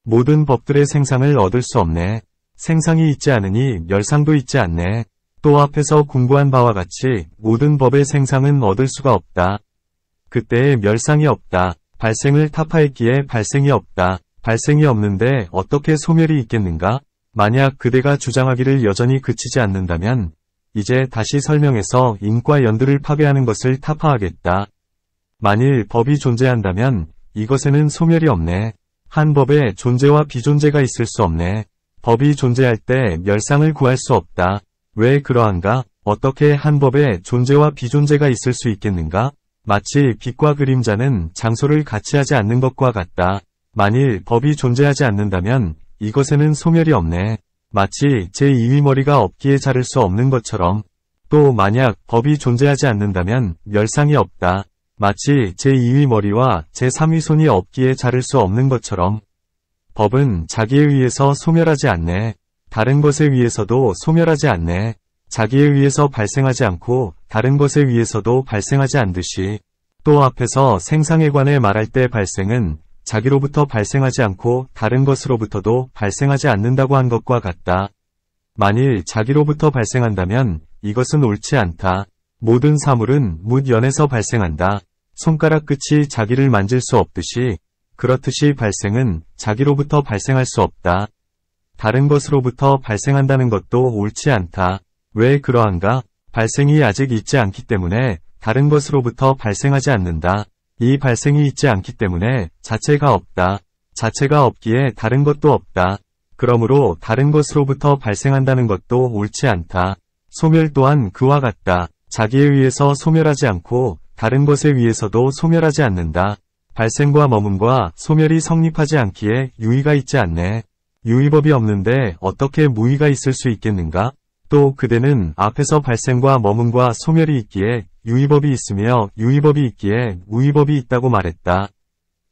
모든 법들의 생상을 얻을 수 없네. 생상이 있지 않으니 멸상도 있지 않네. 또 앞에서 공부한 바와 같이 모든 법의 생상은 얻을 수가 없다. 그때에 멸상이 없다. 발생을 타파했기에 발생이 없다. 발생이 없는데 어떻게 소멸이 있겠는가? 만약 그대가 주장하기를 여전히 그치지 않는다면 이제 다시 설명해서 인과 연두를 파괴하는 것을 타파하겠다. 만일 법이 존재한다면 이것에는 소멸이 없네. 한 법에 존재와 비존재가 있을 수 없네. 법이 존재할 때 멸상을 구할 수 없다. 왜 그러한가? 어떻게 한 법에 존재와 비존재가 있을 수 있겠는가? 마치 빛과 그림자는 장소를 같이 하지 않는 것과 같다. 만일 법이 존재하지 않는다면 이것에는 소멸이 없네. 마치 제2위 머리가 없기에 자를 수 없는 것처럼. 또 만약 법이 존재하지 않는다면 멸상이 없다. 마치 제2위 머리와 제3위 손이 없기에 자를 수 없는 것처럼. 법은 자기에 의해서 소멸하지 않네. 다른 것에 의해서도 소멸하지 않네. 자기에 의해서 발생하지 않고 다른 것에 의해서도 발생하지 않듯이 또 앞에서 생상에 관해 말할 때 발생은 자기로부터 발생하지 않고 다른 것으로부터도 발생하지 않는다고 한 것과 같다. 만일 자기로부터 발생한다면 이것은 옳지 않다. 모든 사물은 묻연에서 발생한다. 손가락 끝이 자기를 만질 수 없듯이 그렇듯이 발생은 자기로부터 발생할 수 없다. 다른 것으로부터 발생한다는 것도 옳지 않다. 왜 그러한가? 발생이 아직 있지 않기 때문에 다른 것으로부터 발생하지 않는다. 이 발생이 있지 않기 때문에 자체가 없다. 자체가 없기에 다른 것도 없다. 그러므로 다른 것으로부터 발생한다는 것도 옳지 않다. 소멸 또한 그와 같다. 자기에 의해서 소멸하지 않고 다른 것에 의해서도 소멸하지 않는다. 발생과 머문과 소멸이 성립하지 않기에 유의가 있지 않네. 유의법이 없는데 어떻게 무의가 있을 수 있겠는가? 또 그대는 앞에서 발생과 머문과 소멸이 있기에 유의법이 있으며 유의법이 있기에 무의법이 있다고 말했다.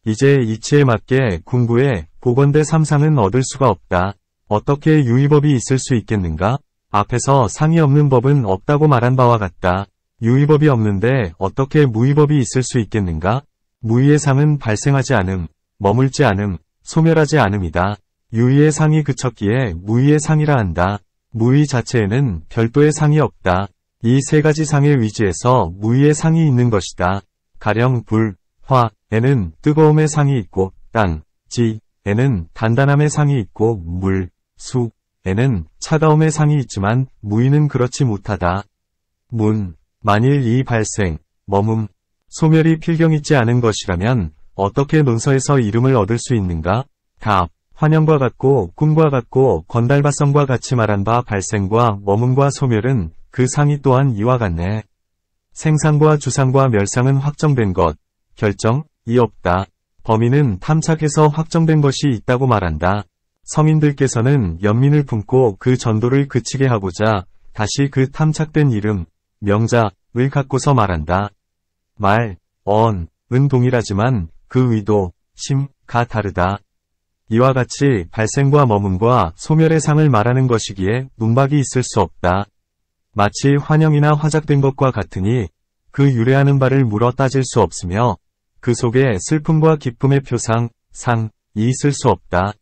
이제 이치에 맞게 공부해 보건대 삼상은 얻을 수가 없다. 어떻게 유의법이 있을 수 있겠는가? 앞에서 상이 없는 법은 없다고 말한 바와 같다. 유의법이 없는데 어떻게 무의법이 있을 수 있겠는가? 무의의 상은 발생하지 않음, 머물지 않음, 소멸하지 않음이다. 유의의 상이 그쳤기에 무의의 상이라 한다. 무의 자체에는 별도의 상이 없다. 이 세 가지 상의 위지에서 무의의 상이 있는 것이다. 가령 불, 화에는 뜨거움의 상이 있고 땅, 지에는 단단함의 상이 있고 물, 수에는 차가움의 상이 있지만 무의는 그렇지 못하다. 만일 이 발생, 머문, 소멸이 필경있지 않은 것이라면 어떻게 논서에서 이름을 얻을 수 있는가? 답. 환영과 같고 꿈과 같고 건달바성과 같이 말한 바 발생과 머문과 소멸은 그 상이 또한 이와 같네. 생상과 주상과 멸상은 확정된 것, 결정이 없다. 범인은 탐착해서 확정된 것이 있다고 말한다. 서민들께서는 연민을 품고 그 전도를 그치게 하고자 다시 그 탐착된 이름, 명자를 갖고서 말한다. 말, 은 동일하지만 그 의도, 심가 다르다. 이와 같이 발생과 머문과 소멸의 상을 말하는 것이기에 문박이 있을 수 없다. 마치 환영이나 화작된 것과 같으니 그 유래하는 바를 물어 따질 수 없으며 그 속에 슬픔과 기쁨의 표상, 상이 있을 수 없다.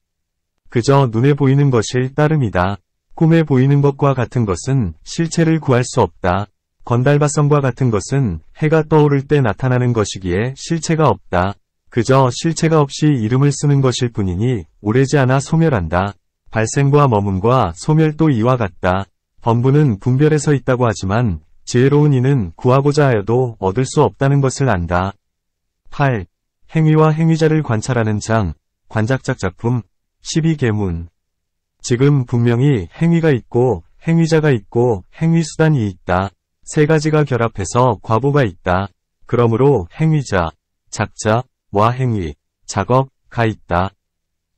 그저 눈에 보이는 것일 따름이다. 꿈에 보이는 것과 같은 것은 실체를 구할 수 없다. 건달바성과 같은 것은 해가 떠오를 때 나타나는 것이기에 실체가 없다. 그저 실체가 없이 이름을 쓰는 것일 뿐이니 오래지 않아 소멸한다. 발생과 머문과 소멸도 이와 같다. 범부는 분별해서 있다고 하지만 지혜로운 이는 구하고자 하여도 얻을 수 없다는 것을 안다. 8. 행위와 행위자를 관찰하는 장, 관작작 작품, 12계문. 지금 분명히 행위가 있고 행위자가 있고 행위수단이 있다. 세 가지가 결합해서 과보가 있다. 그러므로 행위자, 작자와 행위, 작업가 있다.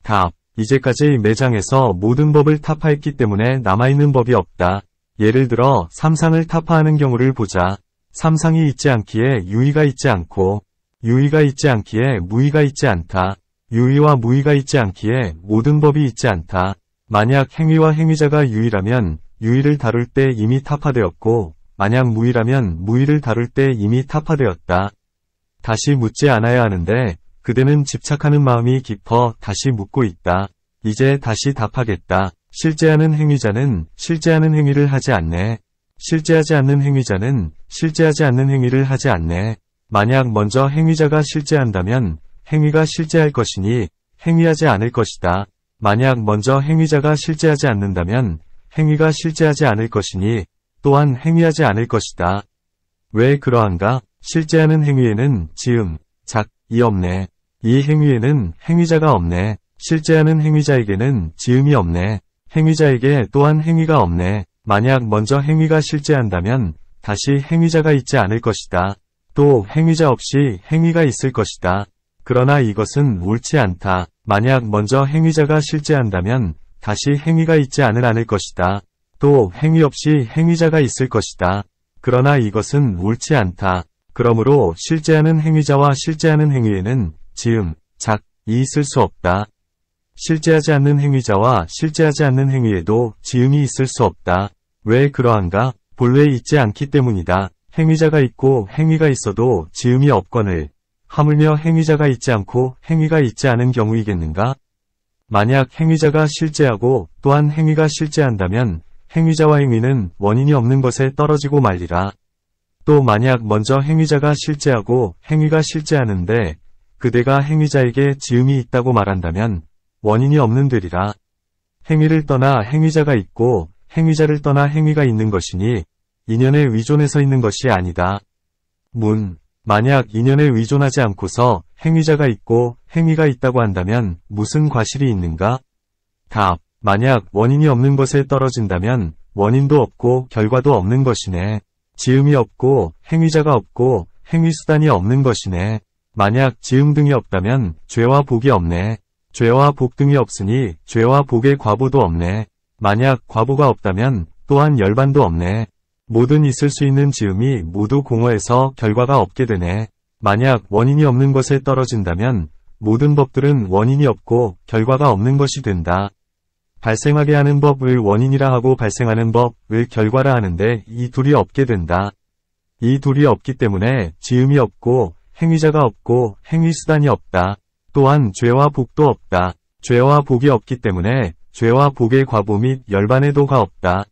답. 이제까지 매장에서 모든 법을 타파했기 때문에 남아있는 법이 없다. 예를 들어 삼상을 타파하는 경우를 보자. 삼상이 있지 않기에 유의가 있지 않고 유의가 있지 않기에 무의가 있지 않다. 유의와 무의가 있지 않기에 모든 법이 있지 않다. 만약 행위와 행위자가 유의라면 유의를 다룰 때 이미 타파되었고 만약 무의라면 무의를 다룰 때 이미 타파되었다. 다시 묻지 않아야 하는데 그대는 집착하는 마음이 깊어 다시 묻고 있다. 이제 다시 답하겠다. 실제하는 행위자는 실제하는 행위를 하지 않네. 실제하지 않는 행위자는 실제하지 않는 행위를 하지 않네. 만약 먼저 행위자가 실제한다면 행위가 실제할 것이니 행위하지 않을 것이다. 만약 먼저 행위자가 실제하지 않는다면 행위가 실제하지 않을 것이니 또한 행위하지 않을 것이다. 왜 그러한가? 실제하는 행위에는 지음, 작이 없네. 이 행위에는 행위자가 없네. 실제하는 행위자에게는 지음이 없네. 행위자에게 또한 행위가 없네. 만약 먼저 행위가 실제한다면 다시 행위자가 있지 않을 것이다. 또 행위자 없이 행위가 있을 것이다. 그러나 이것은 옳지 않다. 만약 먼저 행위자가 실제한다면 다시 행위가 있지 않을 것이다. 또 행위 없이 행위자가 있을 것이다. 그러나 이것은 옳지 않다. 그러므로 실제하는 행위자와 실제하는 행위에는 지음, 작이 있을 수 없다. 실제하지 않는 행위자와 실제하지 않는 행위에도 지음이 있을 수 없다. 왜 그러한가? 본래 있지 않기 때문이다. 행위자가 있고 행위가 있어도 지음이 없거늘 하물며 행위자가 있지 않고 행위가 있지 않은 경우이겠는가? 만약 행위자가 실제하고 또한 행위가 실제한다면 행위자와 행위는 원인이 없는 것에 떨어지고 말리라. 또 만약 먼저 행위자가 실제하고 행위가 실제하는데 그대가 행위자에게 지음이 있다고 말한다면 원인이 없는 되리라. 행위를 떠나 행위자가 있고 행위자를 떠나 행위가 있는 것이니 인연에 의존해서 있는 것이 아니다. 문. 만약 인연에 의존하지 않고서 행위자가 있고 행위가 있다고 한다면 무슨 과실이 있는가? 답. 만약 원인이 없는 것에 떨어진다면 원인도 없고 결과도 없는 것이네. 지음이 없고 행위자가 없고 행위수단이 없는 것이네. 만약 지음 등이 없다면 죄와 복이 없네. 죄와 복 등이 없으니 죄와 복의 과보도 없네. 만약 과보가 없다면 또한 열반도 없네. 모든 있을 수 있는 지음이 모두 공허해서 결과가 없게 되네. 만약 원인이 없는 것에 떨어진다면 모든 법들은 원인이 없고 결과가 없는 것이 된다. 발생하게 하는 법을 원인이라 하고 발생하는 법을 결과라 하는데 이 둘이 없게 된다. 이 둘이 없기 때문에 지음이 없고 행위자가 없고 행위수단이 없다. 또한 죄와 복도 없다. 죄와 복이 없기 때문에 죄와 복의 과보 및 열반의 도가 없다.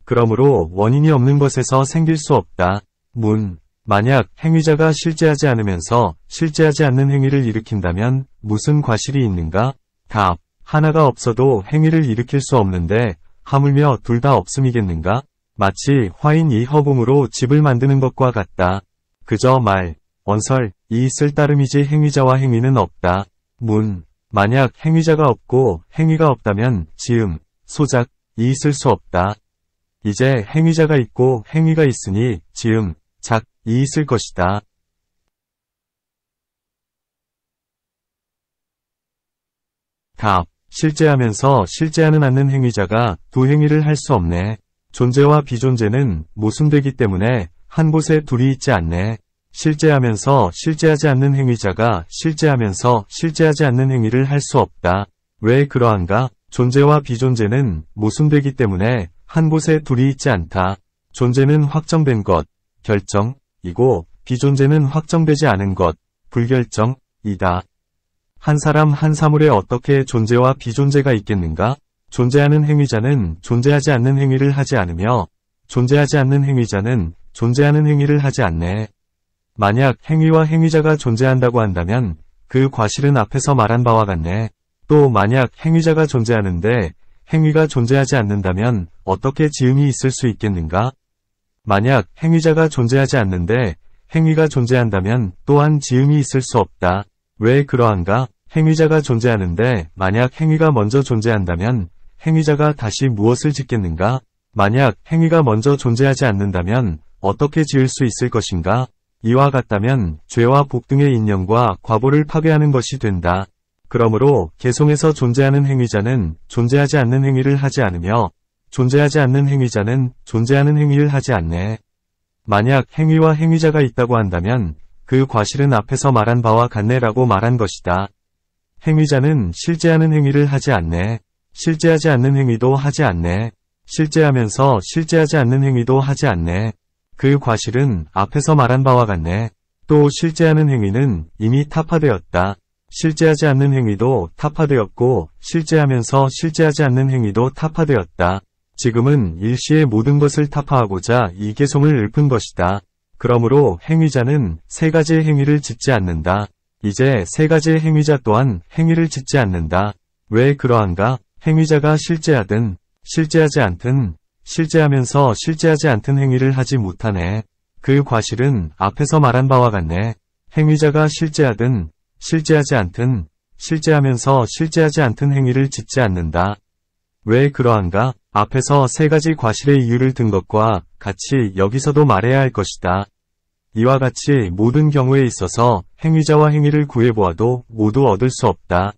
그러므로 원인이 없는 것에서 생길 수 없다. 문. 만약 행위자가 실제하지 않으면서 실제하지 않는 행위를 일으킨다면 무슨 과실이 있는가? 답. 하나가 없어도 행위를 일으킬 수 없는데 하물며 둘 다 없음이겠는가? 마치 화인 이 허공으로 집을 만드는 것과 같다. 그저 말, 언설이 있을 따름이지 행위자와 행위는 없다. 문. 만약 행위자가 없고 행위가 없다면 지음, 소작이 있을 수 없다. 이제 행위자가 있고 행위가 있으니 지음, 작, 이 있을 것이다. 답. 실제하면서 실제하는 않는 행위자가 두 행위를 할 수 없네. 존재와 비존재는 모순되기 때문에 한 곳에 둘이 있지 않네. 실제하면서 실제하지 않는 행위자가 실제하면서 실제하지 않는 행위를 할 수 없다. 왜 그러한가? 존재와 비존재는 모순되기 때문에 한 곳에 둘이 있지 않다. 존재는 확정된 것, 결정이고 비존재는 확정되지 않은 것, 불결정이다. 한 사람 한 사물에 어떻게 존재와 비존재가 있겠는가? 존재하는 행위자는 존재하지 않는 행위를 하지 않으며 존재하지 않는 행위자는 존재하는 행위를 하지 않네. 만약 행위와 행위자가 존재한다고 한다면 그 과실은 앞에서 말한 바와 같네. 또 만약 행위자가 존재하는데 행위가 존재하지 않는다면 어떻게 지음이 있을 수 있겠는가? 만약 행위자가 존재하지 않는데 행위가 존재한다면 또한 지음이 있을 수 없다. 왜 그러한가? 행위자가 존재하는데 만약 행위가 먼저 존재한다면 행위자가 다시 무엇을 짓겠는가? 만약 행위가 먼저 존재하지 않는다면 어떻게 지을 수 있을 것인가? 이와 같다면 죄와 복 등의 인연과 과보를 파괴하는 것이 된다. 그러므로 개송에서 존재하는 행위자는 존재하지 않는 행위를 하지 않으며 존재하지 않는 행위자는 존재하는 행위를 하지 않네. 만약 행위와 행위자가 있다고 한다면 그 과실은 앞에서 말한 바와 같네라고 말한 것이다. 행위자는 실제하는 행위를 하지 않네. 실제하지 않는 행위도 하지 않네. 실제하면서 실제하지 않는 행위도 하지 않네. 그 과실은 앞에서 말한 바와 같네. 또 실제하는 행위는 이미 타파되었다. 실제하지 않는 행위도 타파되었고 실제하면서 실제하지 않는 행위도 타파되었다. 지금은 일시에 모든 것을 타파하고자 이 개송을 읊은 것이다. 그러므로 행위자는 세 가지의 행위를 짓지 않는다. 이제 세 가지의 행위자 또한 행위를 짓지 않는다. 왜 그러한가? 행위자가 실제하든 실제하지 않든 실제하면서 실제하지 않든 행위를 하지 못하네. 그 과실은 앞에서 말한 바와 같네. 행위자가 실제하든 실제하지 않든 실제하면서 실제하지 않든 행위를 짓지 않는다. 왜 그러한가? 앞에서 세 가지 과실의 이유를 든 것과 같이 여기서도 말해야 할 것이다. 이와 같이 모든 경우에 있어서 행위자와 행위를 구해보아도 모두 얻을 수 없다.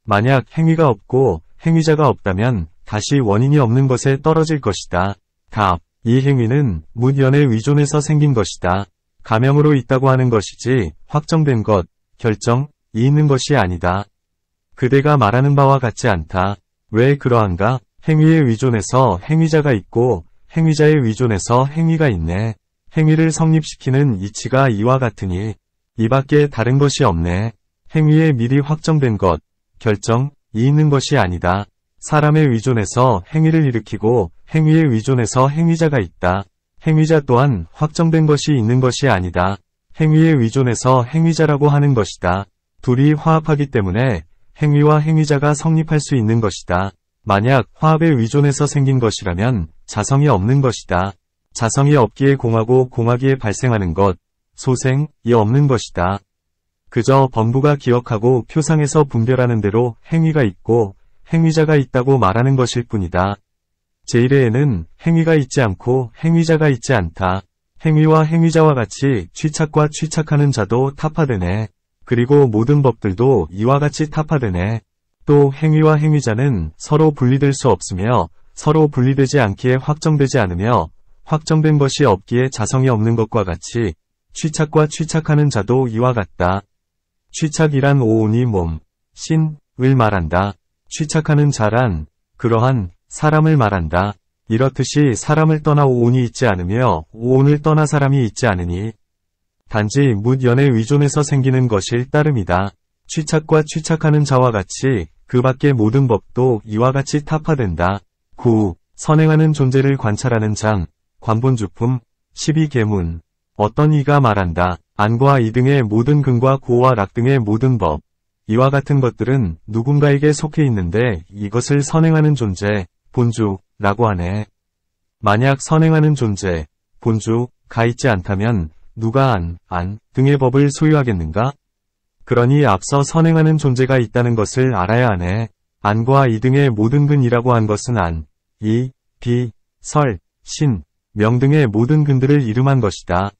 만약 행위가 없고 행위자가 없다면 다시 원인이 없는 것에 떨어질 것이다. 답. 이 행위는 문연의 위존에서 생긴 것이다. 가명으로 있다고 하는 것이지 확정된 것, 결정이 있는 것이 아니다. 그대가 말하는 바와 같지 않다. 왜 그러한가? 행위의 위존에서 행위자가 있고 행위자의 위존에서 행위가 있네. 행위를 성립시키는 이치가 이와 같으니 이밖에 다른 것이 없네. 행위에 미리 확정된 것, 결정이 있는 것이 아니다. 사람의 위존에서 행위를 일으키고 행위의 위존에서 행위자가 있다. 행위자 또한 확정된 것이 있는 것이 아니다. 행위의 위존에서 행위자라고 하는 것이다. 둘이 화합하기 때문에 행위와 행위자가 성립할 수 있는 것이다. 만약 화합의 위존에서 생긴 것이라면 자성이 없는 것이다. 자성이 없기에 공하고 공하기에 발생하는 것, 소생이 없는 것이다. 그저 범부가 기억하고 표상에서 분별하는 대로 행위가 있고 행위자가 있다고 말하는 것일 뿐이다. 제1회에는 행위가 있지 않고 행위자가 있지 않다. 행위와 행위자와 같이 취착과 취착하는 자도 타파되네. 그리고 모든 법들도 이와 같이 타파되네. 또 행위와 행위자는 서로 분리될 수 없으며 서로 분리되지 않기에 확정되지 않으며 확정된 것이 없기에 자성이 없는 것과 같이 취착과 취착하는 자도 이와 같다. 취착이란 오온이 몸, 신을 말한다. 취착하는 자란 그러한 사람을 말한다. 이렇듯이 사람을 떠나 오온이 있지 않으며 오온을 떠나 사람이 있지 않으니 단지 묻연의 위존에서 생기는 것일 따름이다. 취착과 취착하는 자와 같이 그 밖의 모든 법도 이와 같이 타파된다. 9. 선행하는 존재를 관찰하는 장, 관본주품, 12계문. 어떤 이가 말한다. 안과 이 등의 모든 근과 고와 락 등의 모든 법. 이와 같은 것들은 누군가에게 속해 있는데 이것을 선행하는 존재, 본주라고 하네. 만약 선행하는 존재, 본주가 있지 않다면 누가 안 등의 법을 소유하겠는가? 그러니 앞서 선행하는 존재가 있다는 것을 알아야 하네. 안과 이 등의 모든 근이라고 한 것은 안, 이, 비 설, 신, 명 등의 모든 근들을 이름한 것이다.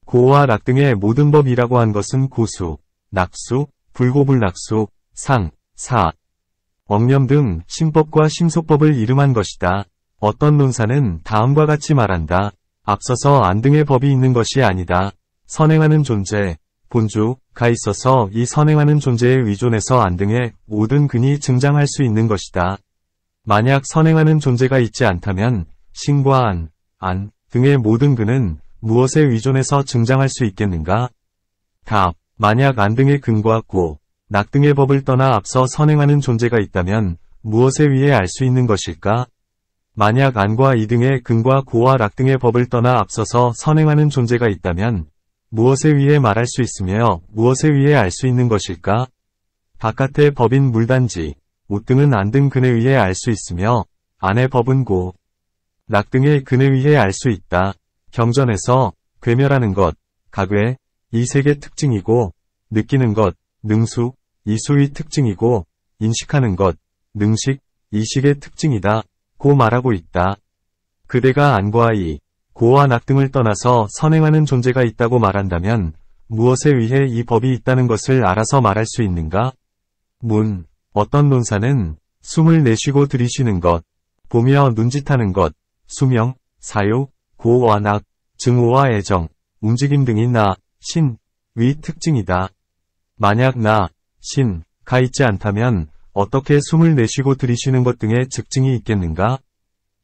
고와 락 등의 모든 법이라고 한 것은 고수, 낙수, 불고불낙수, 상, 사, 억념 등 심법과 심속법을 이름한 것이다. 어떤 논사는 다음과 같이 말한다. 앞서서 안 등의 법이 있는 것이 아니다. 선행하는 존재, 본주가 있어서 이 선행하는 존재에 의존해서 안 등의 모든 근이 증장할 수 있는 것이다. 만약 선행하는 존재가 있지 않다면 신과 안 등의 모든 근은 무엇에 의존해서 증장할 수 있겠는가? 답. 만약 안 등의 근과 고, 낙 등의 법을 떠나 앞서 선행하는 존재가 있다면 무엇에 의해 알 수 있는 것일까? 만약 안과 이 등의 근과 고와 락 등의 법을 떠나 앞서서 선행하는 존재가 있다면 무엇에 의해 말할 수 있으며 무엇에 의해 알 수 있는 것일까? 바깥의 법인 물단지, 옷 등은 안 등 근에 의해 알 수 있으며 안의 법은 고, 락 등의 근에 의해 알 수 있다. 경전에서 괴멸하는 것, 가괴, 이 색의 특징이고 느끼는 것, 능수, 이수의 특징이고 인식하는 것, 능식, 이식의 특징이다. 고 말하고 있다. 그대가 안과 이, 고와 낙 등을 떠나서 선행하는 존재가 있다고 말한다면 무엇에 의해 이 법이 있다는 것을 알아서 말할 수 있는가? 문. 어떤 논사는 숨을 내쉬고 들이쉬는 것, 보며 눈짓하는 것, 수명, 사유, 고와 낙, 증오와 애정, 움직임 등이 나, 신, 의 특징이다. 만약 나, 신, 가 있지 않다면 어떻게 숨을 내쉬고 들이쉬는 것 등의 즉증이 있겠는가?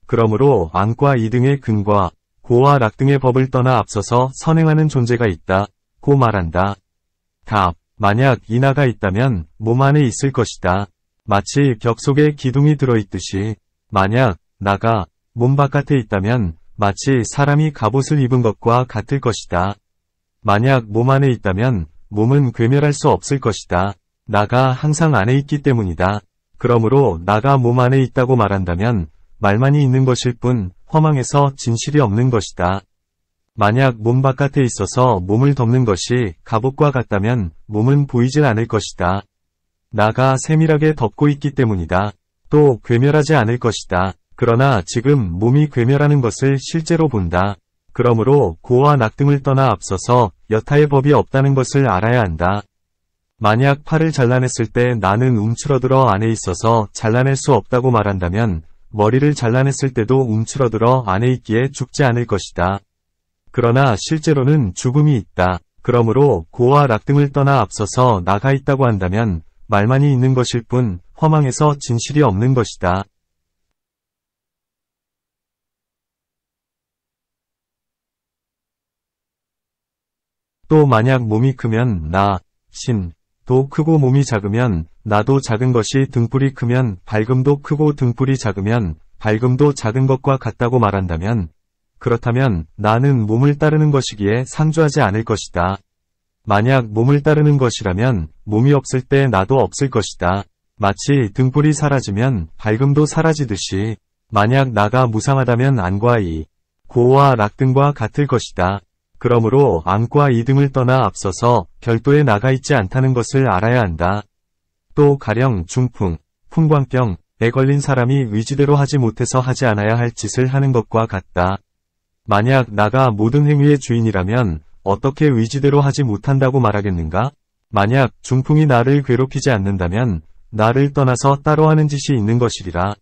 그러므로 안과 이 등의 근과 고와 락 등의 법을 떠나 앞서서 선행하는 존재가 있다. 고 말한다. 답. 만약 이 나가 있다면 몸 안에 있을 것이다. 마치 벽 속에 기둥이 들어있듯이 만약 나가 몸 바깥에 있다면 마치 사람이 갑옷을 입은 것과 같을 것이다. 만약 몸 안에 있다면 몸은 괴멸할 수 없을 것이다. 나가 항상 안에 있기 때문이다. 그러므로 나가 몸 안에 있다고 말한다면 말만이 있는 것일 뿐 허망해서 진실이 없는 것이다. 만약 몸 바깥에 있어서 몸을 덮는 것이 갑옷과 같다면 몸은 보이질 않을 것이다. 나가 세밀하게 덮고 있기 때문이다. 또 괴멸하지 않을 것이다. 그러나 지금 몸이 괴멸하는 것을 실제로 본다. 그러므로 고와 낙 등을 떠나 앞서서 여타의 법이 없다는 것을 알아야 한다. 만약 팔을 잘라냈을 때 나는 움츠러들어 안에 있어서 잘라낼 수 없다고 말한다면 머리를 잘라냈을 때도 움츠러들어 안에 있기에 죽지 않을 것이다. 그러나 실제로는 죽음이 있다. 그러므로 고와 락 등을 떠나 앞서서 나가 있다고 한다면 말만이 있는 것일 뿐 허망해서 진실이 없는 것이다. 또 만약 몸이 크면 나, 신, 도 크고 몸이 작으면 나도 작은 것이 등불이 크면 밝음도 크고 등불이 작으면 밝음도 작은 것과 같다고 말한다면 그렇다면 나는 몸을 따르는 것이기에 상주하지 않을 것이다. 만약 몸을 따르는 것이라면 몸이 없을 때 나도 없을 것이다. 마치 등불이 사라지면 밝음도 사라지듯이 만약 나가 무상하다면 안과 이, 고와 락 등과 같을 것이다. 그러므로 안과 이 등을 떠나 앞서서 별도에 나가 있지 않다는 것을 알아야 한다. 또 가령 중풍, 풍광병에 걸린 사람이 의지대로 하지 못해서 하지 않아야 할 짓을 하는 것과 같다. 만약 나가 모든 행위의 주인이라면 어떻게 의지대로 하지 못한다고 말하겠는가? 만약 중풍이 나를 괴롭히지 않는다면 나를 떠나서 따로 하는 짓이 있는 것이리라.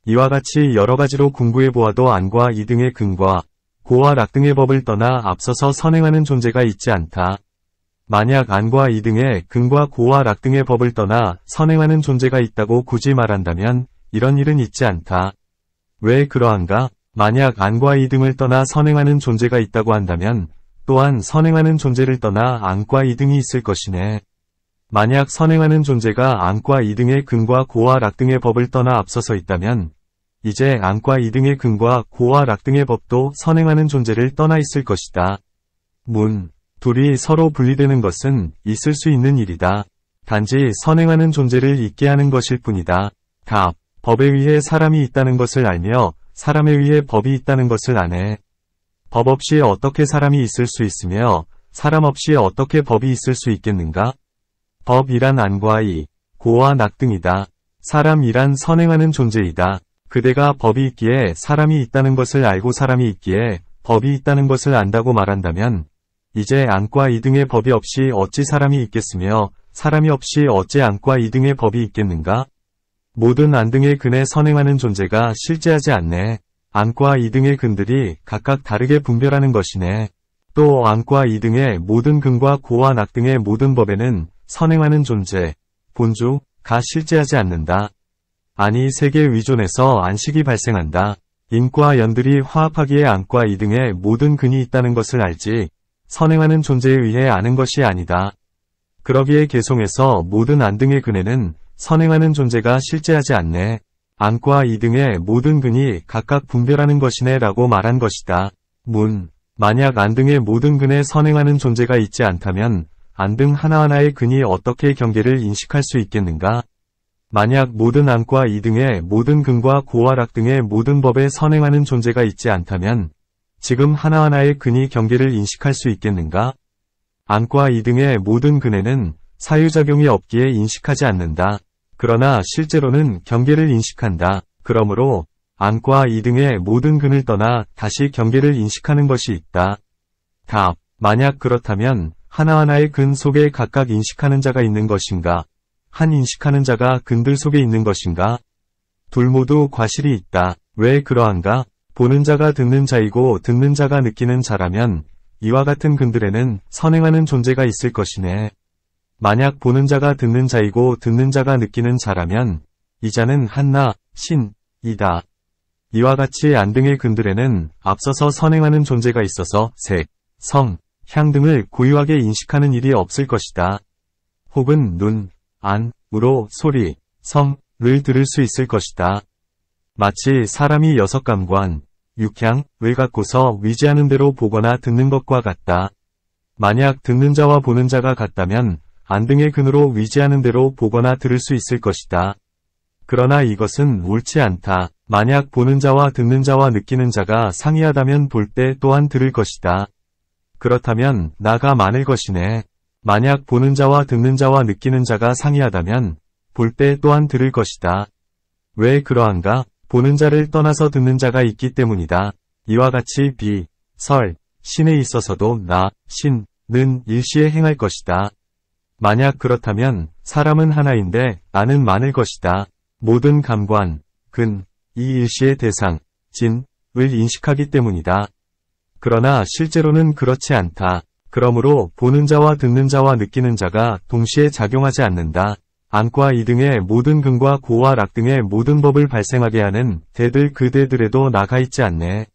이와 같이 여러 가지로 공부해 보아도 안과 이 등의 근과 고와 락 등의 법을 떠나 앞서서 선행하는 존재가 있지 않다. 만약 안과 이 등의 근과 고와 락 등의 법을 떠나 선행하는 존재가 있다고 굳이 말한다면 이런 일은 있지 않다. 왜 그러한가? 만약 안과 이 등을 떠나 선행하는 존재가 있다고 한다면 또한 선행하는 존재를 떠나 안과 이 등이 있을 것이네. 만약 선행하는 존재가 안과 이 등의 근과 고와 락 등의 법을 떠나 앞서서 있다면 이제 안과 이 등의 근과 고와 락 등의 법도 선행하는 존재를 떠나 있을 것이다. 문. 둘이 서로 분리되는 것은 있을 수 있는 일이다. 단지 선행하는 존재를 있게 하는 것일 뿐이다. 답. 법에 의해 사람이 있다는 것을 알며 사람에 의해 법이 있다는 것을 아네. 법 없이 어떻게 사람이 있을 수 있으며 사람 없이 어떻게 법이 있을 수 있겠는가? 법이란 안과 이, 고와 낙 등이다. 사람이란 선행하는 존재이다. 그대가 법이 있기에 사람이 있다는 것을 알고 사람이 있기에 법이 있다는 것을 안다고 말한다면 이제 안과 이등의 법이 없이 어찌 사람이 있겠으며 사람이 없이 어찌 안과 이등의 법이 있겠는가? 모든 안등의 근에 선행하는 존재가 실제하지 않네. 안과 이등의 근들이 각각 다르게 분별하는 것이네. 또 안과 이등의 모든 근과 고와 낙 등의 모든 법에는 선행하는 존재, 본주가 실제하지 않는다. 아니 세계 위존에서 안식이 발생한다. 인과 연들이 화합하기에 안과 이등의 모든 근이 있다는 것을 알지 선행하는 존재에 의해 아는 것이 아니다. 그러기에 개송에서 모든 안등의 근에는 선행하는 존재가 실제하지 않네. 안과 이등의 모든 근이 각각 분별하는 것이네 라고 말한 것이다. 만약 안등의 모든 근에 선행하는 존재가 있지 않다면 안등 하나하나의 근이 어떻게 경계를 인식할 수 있겠는가? 만약 모든 안과 이등의 모든 근과 고와 락 등의 모든 법에 선행하는 존재가 있지 않다면 지금 하나하나의 근이 경계를 인식할 수 있겠는가? 안과 이등의 모든 근에는 사유작용이 없기에 인식하지 않는다. 그러나 실제로는 경계를 인식한다. 그러므로 안과 이등의 모든 근을 떠나 다시 경계를 인식하는 것이 있다. 답. 만약 그렇다면 하나하나의 근 속에 각각 인식하는 자가 있는 것인가? 한 인식하는 자가 근들 속에 있는 것인가? 둘 모두 과실이 있다. 왜 그러한가? 보는 자가 듣는 자이고 듣는 자가 느끼는 자라면 이와 같은 근들에는 선행하는 존재가 있을 것이네. 만약 보는 자가 듣는 자이고 듣는 자가 느끼는 자라면 이 자는 한나, 신이다. 이와 같이 안등의 근들에는 앞서서 선행하는 존재가 있어서 색, 성, 향 등을 고유하게 인식하는 일이 없을 것이다. 혹은 눈, 안으로 소리, 성을 들을 수 있을 것이다. 마치 사람이 여섯 감관, 육향을 갖고서 위지하는 대로 보거나 듣는 것과 같다. 만약 듣는 자와 보는 자가 같다면 안등의 근으로 위지하는 대로 보거나 들을 수 있을 것이다. 그러나 이것은 옳지 않다. 만약 보는 자와 듣는 자와 느끼는 자가 상이하다면 볼 때 또한 들을 것이다. 그렇다면 나가 많을 것이네. 만약 보는 자와 듣는 자와 느끼는 자가 상이하다면 볼 때 또한 들을 것이다. 왜 그러한가? 보는 자를 떠나서 듣는 자가 있기 때문이다. 이와 같이 비, 설, 신에 있어서도 나, 신은 일시에 행할 것이다. 만약 그렇다면 사람은 하나인데 나는 많을 것이다. 모든 감관, 근, 이 일시의 대상, 진을 인식하기 때문이다. 그러나 실제로는 그렇지 않다. 그러므로 보는 자와 듣는 자와 느끼는 자가 동시에 작용하지 않는다. 안과 이등의 모든 근과 고와 락 등의 모든 법을 발생하게 하는 대들 그 대들에도 나가 있지 않네.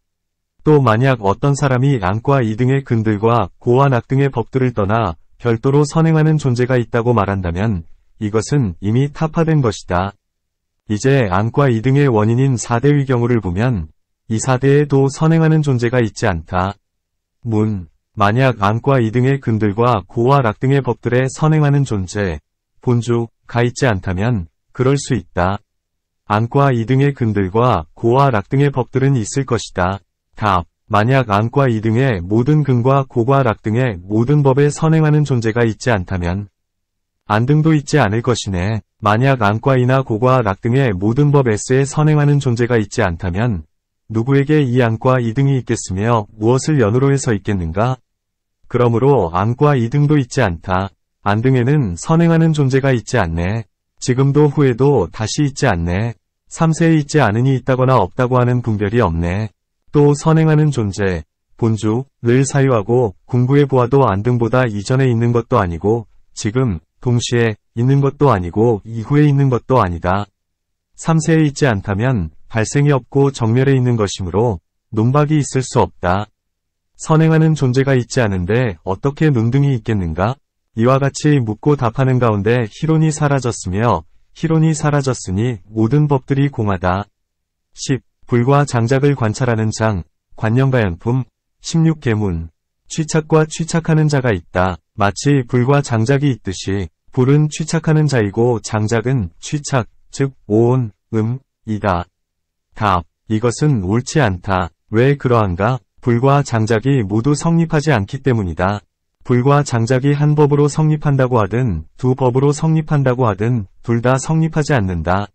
또 만약 어떤 사람이 안과 이등의 근들과 고와 락 등의 법들을 떠나 별도로 선행하는 존재가 있다고 말한다면 이것은 이미 타파된 것이다. 이제 안과 이등의 원인인 4대의 경우를 보면 이 4대에도 선행하는 존재가 있지 않다. 만약 안과 이등의 근들과 고와 락 등의 법들에 선행하는 존재, 본주가 있지 않다면 그럴 수 있다. 안과 이등의 근들과 고와 락 등의 법들은 있을 것이다. 답. 만약 안과 이등의 모든 근과 고와 락 등의 모든 법에 선행하는 존재가 있지 않다면 안등도 있지 않을 것이네. 만약 안과 이나 고과 락 등의 모든 법 S에 선행하는 존재가 있지 않다면 누구에게 이 안과 이등이 있겠으며 무엇을 연으로 해서 있겠는가? 그러므로 안과 이등도 있지 않다. 안등에는 선행하는 존재가 있지 않네. 지금도 후에도 다시 있지 않네. 3세에 있지 않으니 있다거나 없다고 하는 분별이 없네. 또 선행하는 존재, 본주를 사유하고 궁구해 보아도 안등보다 이전에 있는 것도 아니고 지금 동시에 있는 것도 아니고 이후에 있는 것도 아니다. 3세에 있지 않다면 발생이 없고 정멸에 있는 것이므로 논박이 있을 수 없다. 선행하는 존재가 있지 않은데 어떻게 논등이 있겠는가? 이와 같이 묻고 답하는 가운데 희론이 사라졌으며 희론이 사라졌으니 모든 법들이 공하다. 10. 불과 장작을 관찰하는 장, 관념가양품, 16계문. 취착과 취착하는 자가 있다. 마치 불과 장작이 있듯이 불은 취착하는 자이고 장작은 취착, 즉 오온, 이다. 답. 이것은 옳지 않다. 왜 그러한가? 불과 장작이 모두 성립하지 않기 때문이다. 불과 장작이 한 법으로 성립한다고 하든 두 법으로 성립한다고 하든 둘 다 성립하지 않는다.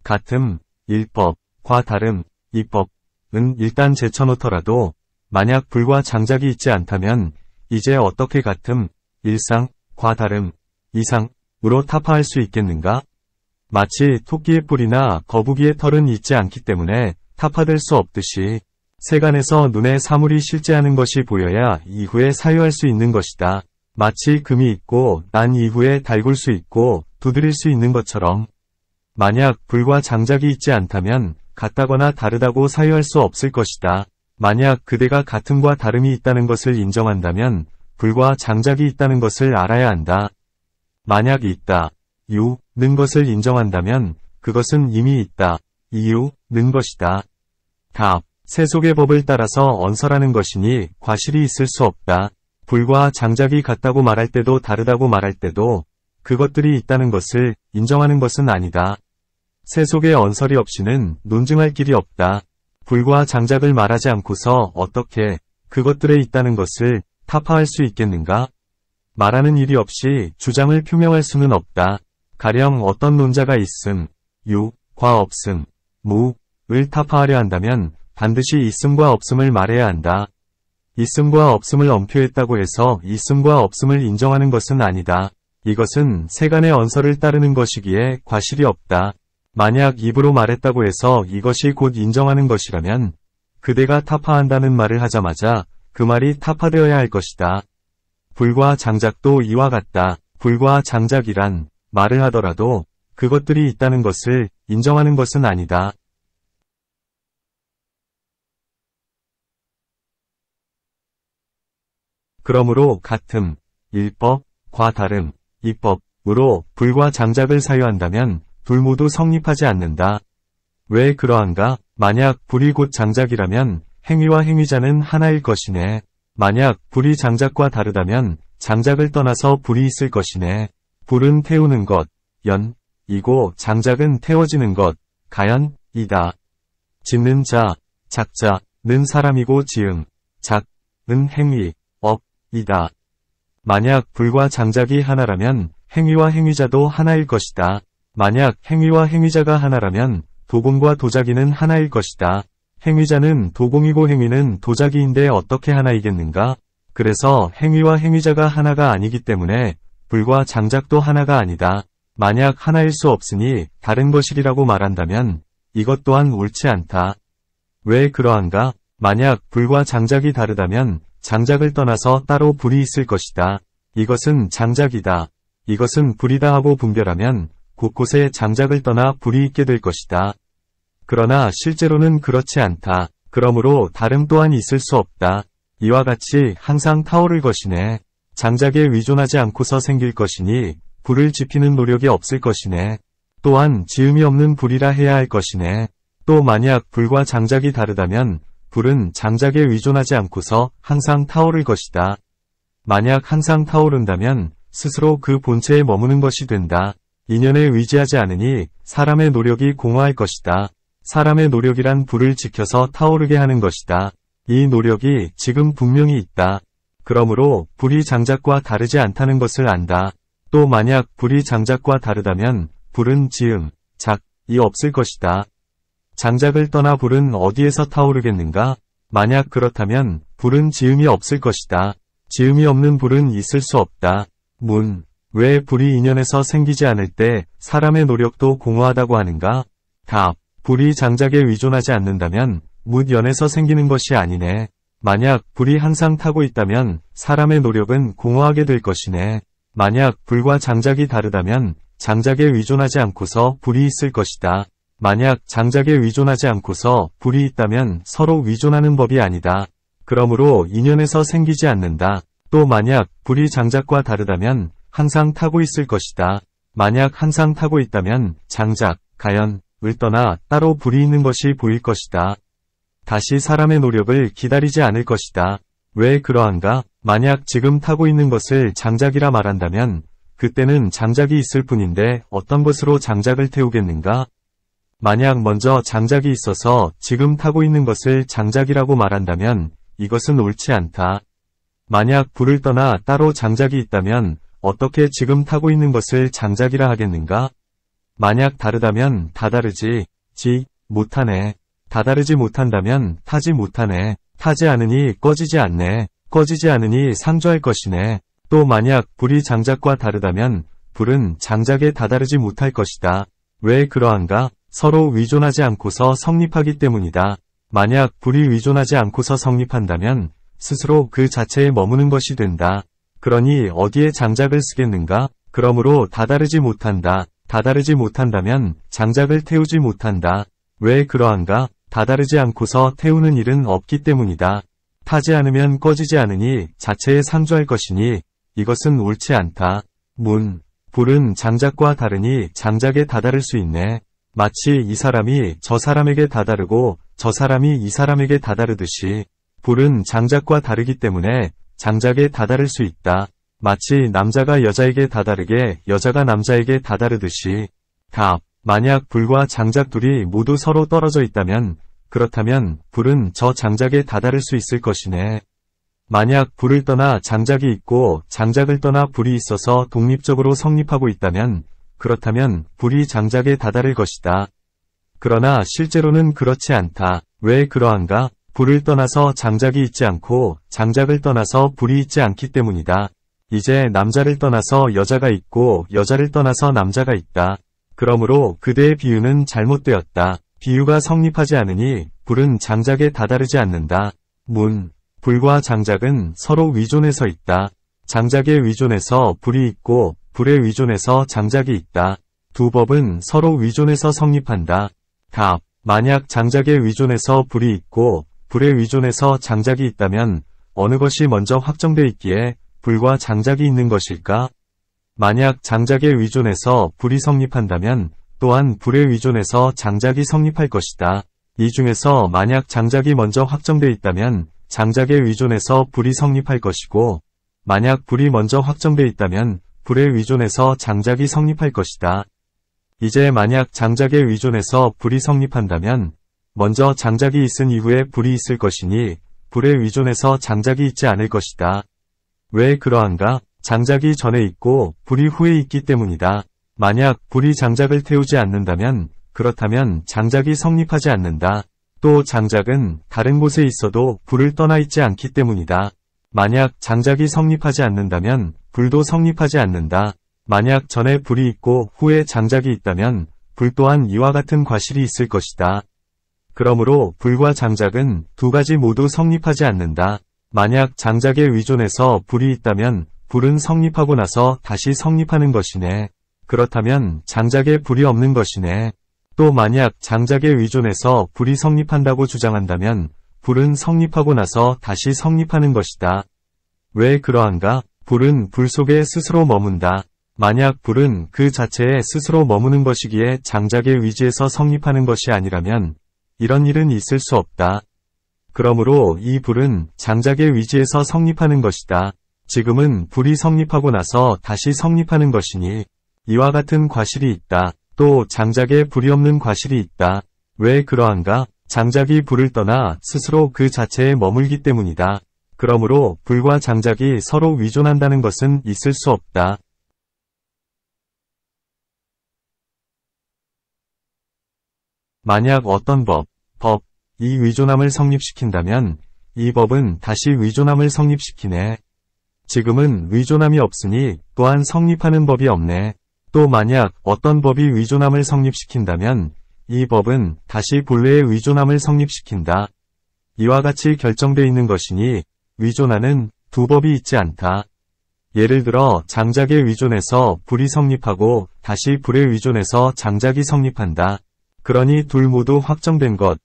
같음. 일법과 다름, 이법은 일단 제쳐놓더라도 만약 불과 장작이 있지 않다면 이제 어떻게 같음, 일상과 다름, 이상으로 타파할 수 있겠는가? 마치 토끼의 뿔이나 거북이의 털은 있지 않기 때문에 타파될 수 없듯이 세간에서 눈에 사물이 실제하는 것이 보여야 이후에 사유할 수 있는 것이다. 마치 금이 있고 난 이후에 달굴 수 있고 두드릴 수 있는 것처럼 만약 불과 장작이 있지 않다면 같다거나 다르다고 사유할 수 없을 것이다. 만약 그대가 같음과 다름이 있다는 것을 인정한다면 불과 장작이 있다는 것을 알아야 한다. 만약 있다, 는 것을 인정한다면 그것은 이미 있다, 는 것이다. 답. 세속의 법을 따라서 언설하는 것이니 과실이 있을 수 없다. 불과 장작이 같다고 말할 때도 다르다고 말할 때도 그것들이 있다는 것을 인정하는 것은 아니다. 세속의 언설이 없이는 논증할 길이 없다. 불과 장작을 말하지 않고서 어떻게 그것들에 있다는 것을 타파할 수 있겠는가? 말하는 일이 없이 주장을 표명할 수는 없다. 가령 어떤 논자가 있음, 과 없음, 을 타파하려 한다면 반드시 있음과 없음을 말해야 한다. 있음과 없음을 엄표했다고 해서 있음과 없음을 인정하는 것은 아니다. 이것은 세간의 언설을 따르는 것이기에 과실이 없다. 만약 입으로 말했다고 해서 이것이 곧 인정하는 것이라면 그대가 타파한다는 말을 하자마자 그 말이 타파되어야 할 것이다. 불과 장작도 이와 같다. 불과 장작이란 말을 하더라도 그것들이 있다는 것을 인정하는 것은 아니다. 그러므로 같음, 일법과 다름, 이법으로 불과 장작을 사유한다면 둘 모두 성립하지 않는다. 왜 그러한가? 만약 불이 곧 장작이라면 행위와 행위자는 하나일 것이네. 만약 불이 장작과 다르다면 장작을 떠나서 불이 있을 것이네. 불은 태우는 것, 이고 장작은 태워지는 것, 가연이다. 짓는 자, 작자는 사람이고 지음, 작은 행위, 이다. 만약 불과 장작이 하나라면 행위와 행위자도 하나일 것이다. 만약 행위와 행위자가 하나라면 도공과 도자기는 하나일 것이다. 행위자는 도공이고 행위는 도자기인데 어떻게 하나이겠는가? 그래서 행위와 행위자가 하나가 아니기 때문에 불과 장작도 하나가 아니다. 만약 하나일 수 없으니 다른 것이라고 말한다면 이것 또한 옳지 않다. 왜 그러한가? 만약 불과 장작이 다르다면 장작을 떠나서 따로 불이 있을 것이다. 이것은 장작이다. 이것은 불이다 하고 분별하면 곳곳에 장작을 떠나 불이 있게 될 것이다. 그러나 실제로는 그렇지 않다. 그러므로 다름 또한 있을 수 없다. 이와 같이 항상 타오를 것이네. 장작에 의존하지 않고서 생길 것이니 불을 지피는 노력이 없을 것이네. 또한 지음이 없는 불이라 해야 할 것이네. 또 만약 불과 장작이 다르다면 불은 장작에 의존하지 않고서 항상 타오를 것이다. 만약 항상 타오른다면 스스로 그 본체에 머무는 것이 된다. 인연에 의지하지 않으니 사람의 노력이 공허할 것이다. 사람의 노력이란 불을 지켜서 타오르게 하는 것이다. 이 노력이 지금 분명히 있다. 그러므로 불이 장작과 다르지 않다는 것을 안다. 또 만약 불이 장작과 다르다면 불은 지음, 작이 없을 것이다. 장작을 떠나 불은 어디에서 타오르겠는가? 만약 그렇다면 불은 지음이 없을 것이다. 지음이 없는 불은 있을 수 없다. 왜 불이 인연에서 생기지 않을 때 사람의 노력도 공허하다고 하는가? 답. 불이 장작에 의존하지 않는다면 묻연에서 생기는 것이 아니네. 만약 불이 항상 타고 있다면 사람의 노력은 공허하게 될 것이네. 만약 불과 장작이 다르다면 장작에 의존하지 않고서 불이 있을 것이다. 만약 장작에 의존하지 않고서 불이 있다면 서로 의존하는 법이 아니다. 그러므로 인연에서 생기지 않는다. 또 만약 불이 장작과 다르다면 항상 타고 있을 것이다. 만약 항상 타고 있다면 장작, 가연을 떠나 따로 불이 있는 것이 보일 것이다. 다시 사람의 노력을 기다리지 않을 것이다. 왜 그러한가? 만약 지금 타고 있는 것을 장작이라 말한다면 그때는 장작이 있을 뿐인데 어떤 것으로 장작을 태우겠는가? 만약 먼저 장작이 있어서 지금 타고 있는 것을 장작이라고 말한다면 이것은 옳지 않다. 만약 불을 떠나 따로 장작이 있다면 어떻게 지금 타고 있는 것을 장작이라 하겠는가? 만약 다르다면 다 다르지. 못하네. 다다르지 못한다면 타지 못하네. 타지 않으니 꺼지지 않네. 꺼지지 않으니 상조할 것이네. 또 만약 불이 장작과 다르다면 불은 장작에 다다르지 못할 것이다. 왜 그러한가? 서로 위존하지 않고서 성립하기 때문이다. 만약 불이 위존하지 않고서 성립한다면 스스로 그 자체에 머무는 것이 된다. 그러니 어디에 장작을 쓰겠는가? 그러므로 다다르지 못한다. 다다르지 못한다면 장작을 태우지 못한다. 왜 그러한가? 다다르지 않고서 태우는 일은 없기 때문이다. 타지 않으면 꺼지지 않으니 자체에 상조할 것이니 이것은 옳지 않다. 불은 장작과 다르니 장작에 다다를 수 있네. 마치 이 사람이 저 사람에게 다다르고 저 사람이 이 사람에게 다다르듯이 불은 장작과 다르기 때문에 장작에 다다를 수 있다. 마치 남자가 여자에게 다다르게 여자가 남자에게 다다르듯이. 답. 만약 불과 장작 둘이 모두 서로 떨어져 있다면 그렇다면 불은 저 장작에 다다를 수 있을 것이네. 만약 불을 떠나 장작이 있고 장작을 떠나 불이 있어서 독립적으로 성립하고 있다면 그렇다면 불이 장작에 다다를 것이다. 그러나 실제로는 그렇지 않다. 왜 그러한가? 불을 떠나서 장작이 있지 않고 장작을 떠나서 불이 있지 않기 때문이다. 이제 남자를 떠나서 여자가 있고 여자를 떠나서 남자가 있다. 그러므로 그대의 비유는 잘못되었다. 비유가 성립하지 않으니 불은 장작에 다다르지 않는다. 불과 장작은 서로 위존해서 있다. 장작에 위존해서 불이 있고 불에 위존해서 장작이 있다. 두 법은 서로 위존해서 성립한다. 답. 만약 장작에 위존해서 불이 있고 불에 위존해서 장작이 있다면 어느 것이 먼저 확정돼 있기에 불과 장작이 있는 것일까? 만약 장작에 위존해서 불이 성립한다면 또한 불에 위존해서 장작이 성립할 것이다. 이 중에서 만약 장작이 먼저 확정돼 있다면 장작에 위존해서 불이 성립할 것이고 만약 불이 먼저 확정돼 있다면 불에 위존해서 장작이 성립할 것이다. 이제 만약 장작에 위존해서 불이 성립한다면 먼저 장작이 있은 이후에 불이 있을 것이니 불에 위존해서 장작이 있지 않을 것이다. 왜 그러한가? 장작이 전에 있고 불이 후에 있기 때문이다. 만약 불이 장작을 태우지 않는다면 그렇다면 장작이 성립하지 않는다. 또 장작은 다른 곳에 있어도 불을 떠나 있지 않기 때문이다. 만약 장작이 성립하지 않는다면 불도 성립하지 않는다. 만약 전에 불이 있고 후에 장작이 있다면 불 또한 이와 같은 과실이 있을 것이다. 그러므로 불과 장작은 두 가지 모두 성립하지 않는다. 만약 장작에 위존해서 불이 있다면 불은 성립하고 나서 다시 성립하는 것이네. 그렇다면 장작에 불이 없는 것이네. 또 만약 장작에 위존해서 불이 성립한다고 주장한다면 불은 성립하고 나서 다시 성립하는 것이다. 왜 그러한가? 불은 불 속에 스스로 머문다. 만약 불은 그 자체에 스스로 머무는 것이기에 장작에 위지해서 성립하는 것이 아니라면 이런 일은 있을 수 없다. 그러므로 이 불은 장작에 위지해서 성립하는 것이다. 지금은 불이 성립하고 나서 다시 성립하는 것이니 이와 같은 과실이 있다. 또 장작에 불이 없는 과실이 있다. 왜 그러한가? 장작이 불을 떠나 스스로 그 자체에 머물기 때문이다. 그러므로 불과 장작이 서로 위존한다는 것은 있을 수 없다. 만약 어떤 이 위존함을 성립시킨다면 이 법은 다시 위존함을 성립시키네. 지금은 위존함이 없으니 또한 성립하는 법이 없네. 또 만약 어떤 법이 위존함을 성립시킨다면 이 법은 다시 본래의 위존함을 성립시킨다. 이와 같이 결정되어 있는 것이니 위존하는 두 법이 있지 않다. 예를 들어 장작에 위존해서 불이 성립하고 다시 불에 위존해서 장작이 성립한다. 그러니 둘 모두 확정된 것,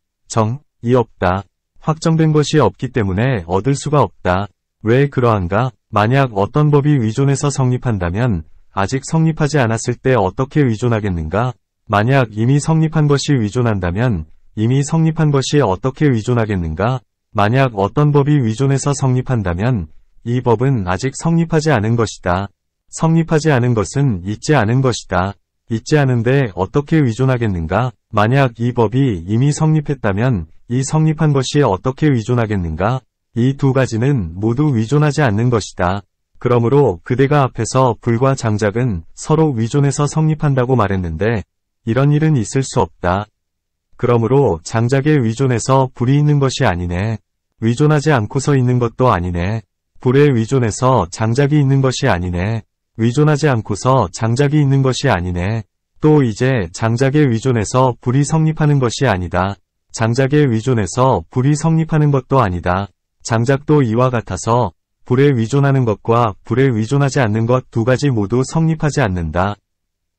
이 없다. 확정된 것이 없기 때문에 얻을 수가 없다. 왜 그러한가? 만약 어떤 법이 위존해서 성립한다면 아직 성립하지 않았을 때 어떻게 위존하겠는가? 만약 이미 성립한 것이 위존한다면 이미 성립한 것이 어떻게 위존하겠는가? 만약 어떤 법이 위존해서 성립한다면 이 법은 아직 성립하지 않은 것이다. 성립하지 않은 것은 있지 않은 것이다. 있지 않은데 어떻게 위존하겠는가? 만약 이 법이 이미 성립했다면 이 성립한 것이 어떻게 위존하겠는가? 이 두 가지는 모두 위존하지 않는 것이다. 그러므로 그대가 앞에서 불과 장작은 서로 위존해서 성립한다고 말했는데 이런 일은 있을 수 없다. 그러므로 장작에 위존해서 불이 있는 것이 아니네. 위존하지 않고서 있는 것도 아니네. 불에 위존해서 장작이 있는 것이 아니네. 위존하지 않고서 장작이 있는 것이 아니네. 또 이제 장작에 위존해서 불이 성립하는 것이 아니다. 장작에 위존해서 불이 성립하는 것도 아니다. 장작도 이와 같아서 불에 위존하는 것과 불에 위존하지 않는 것 두 가지 모두 성립하지 않는다.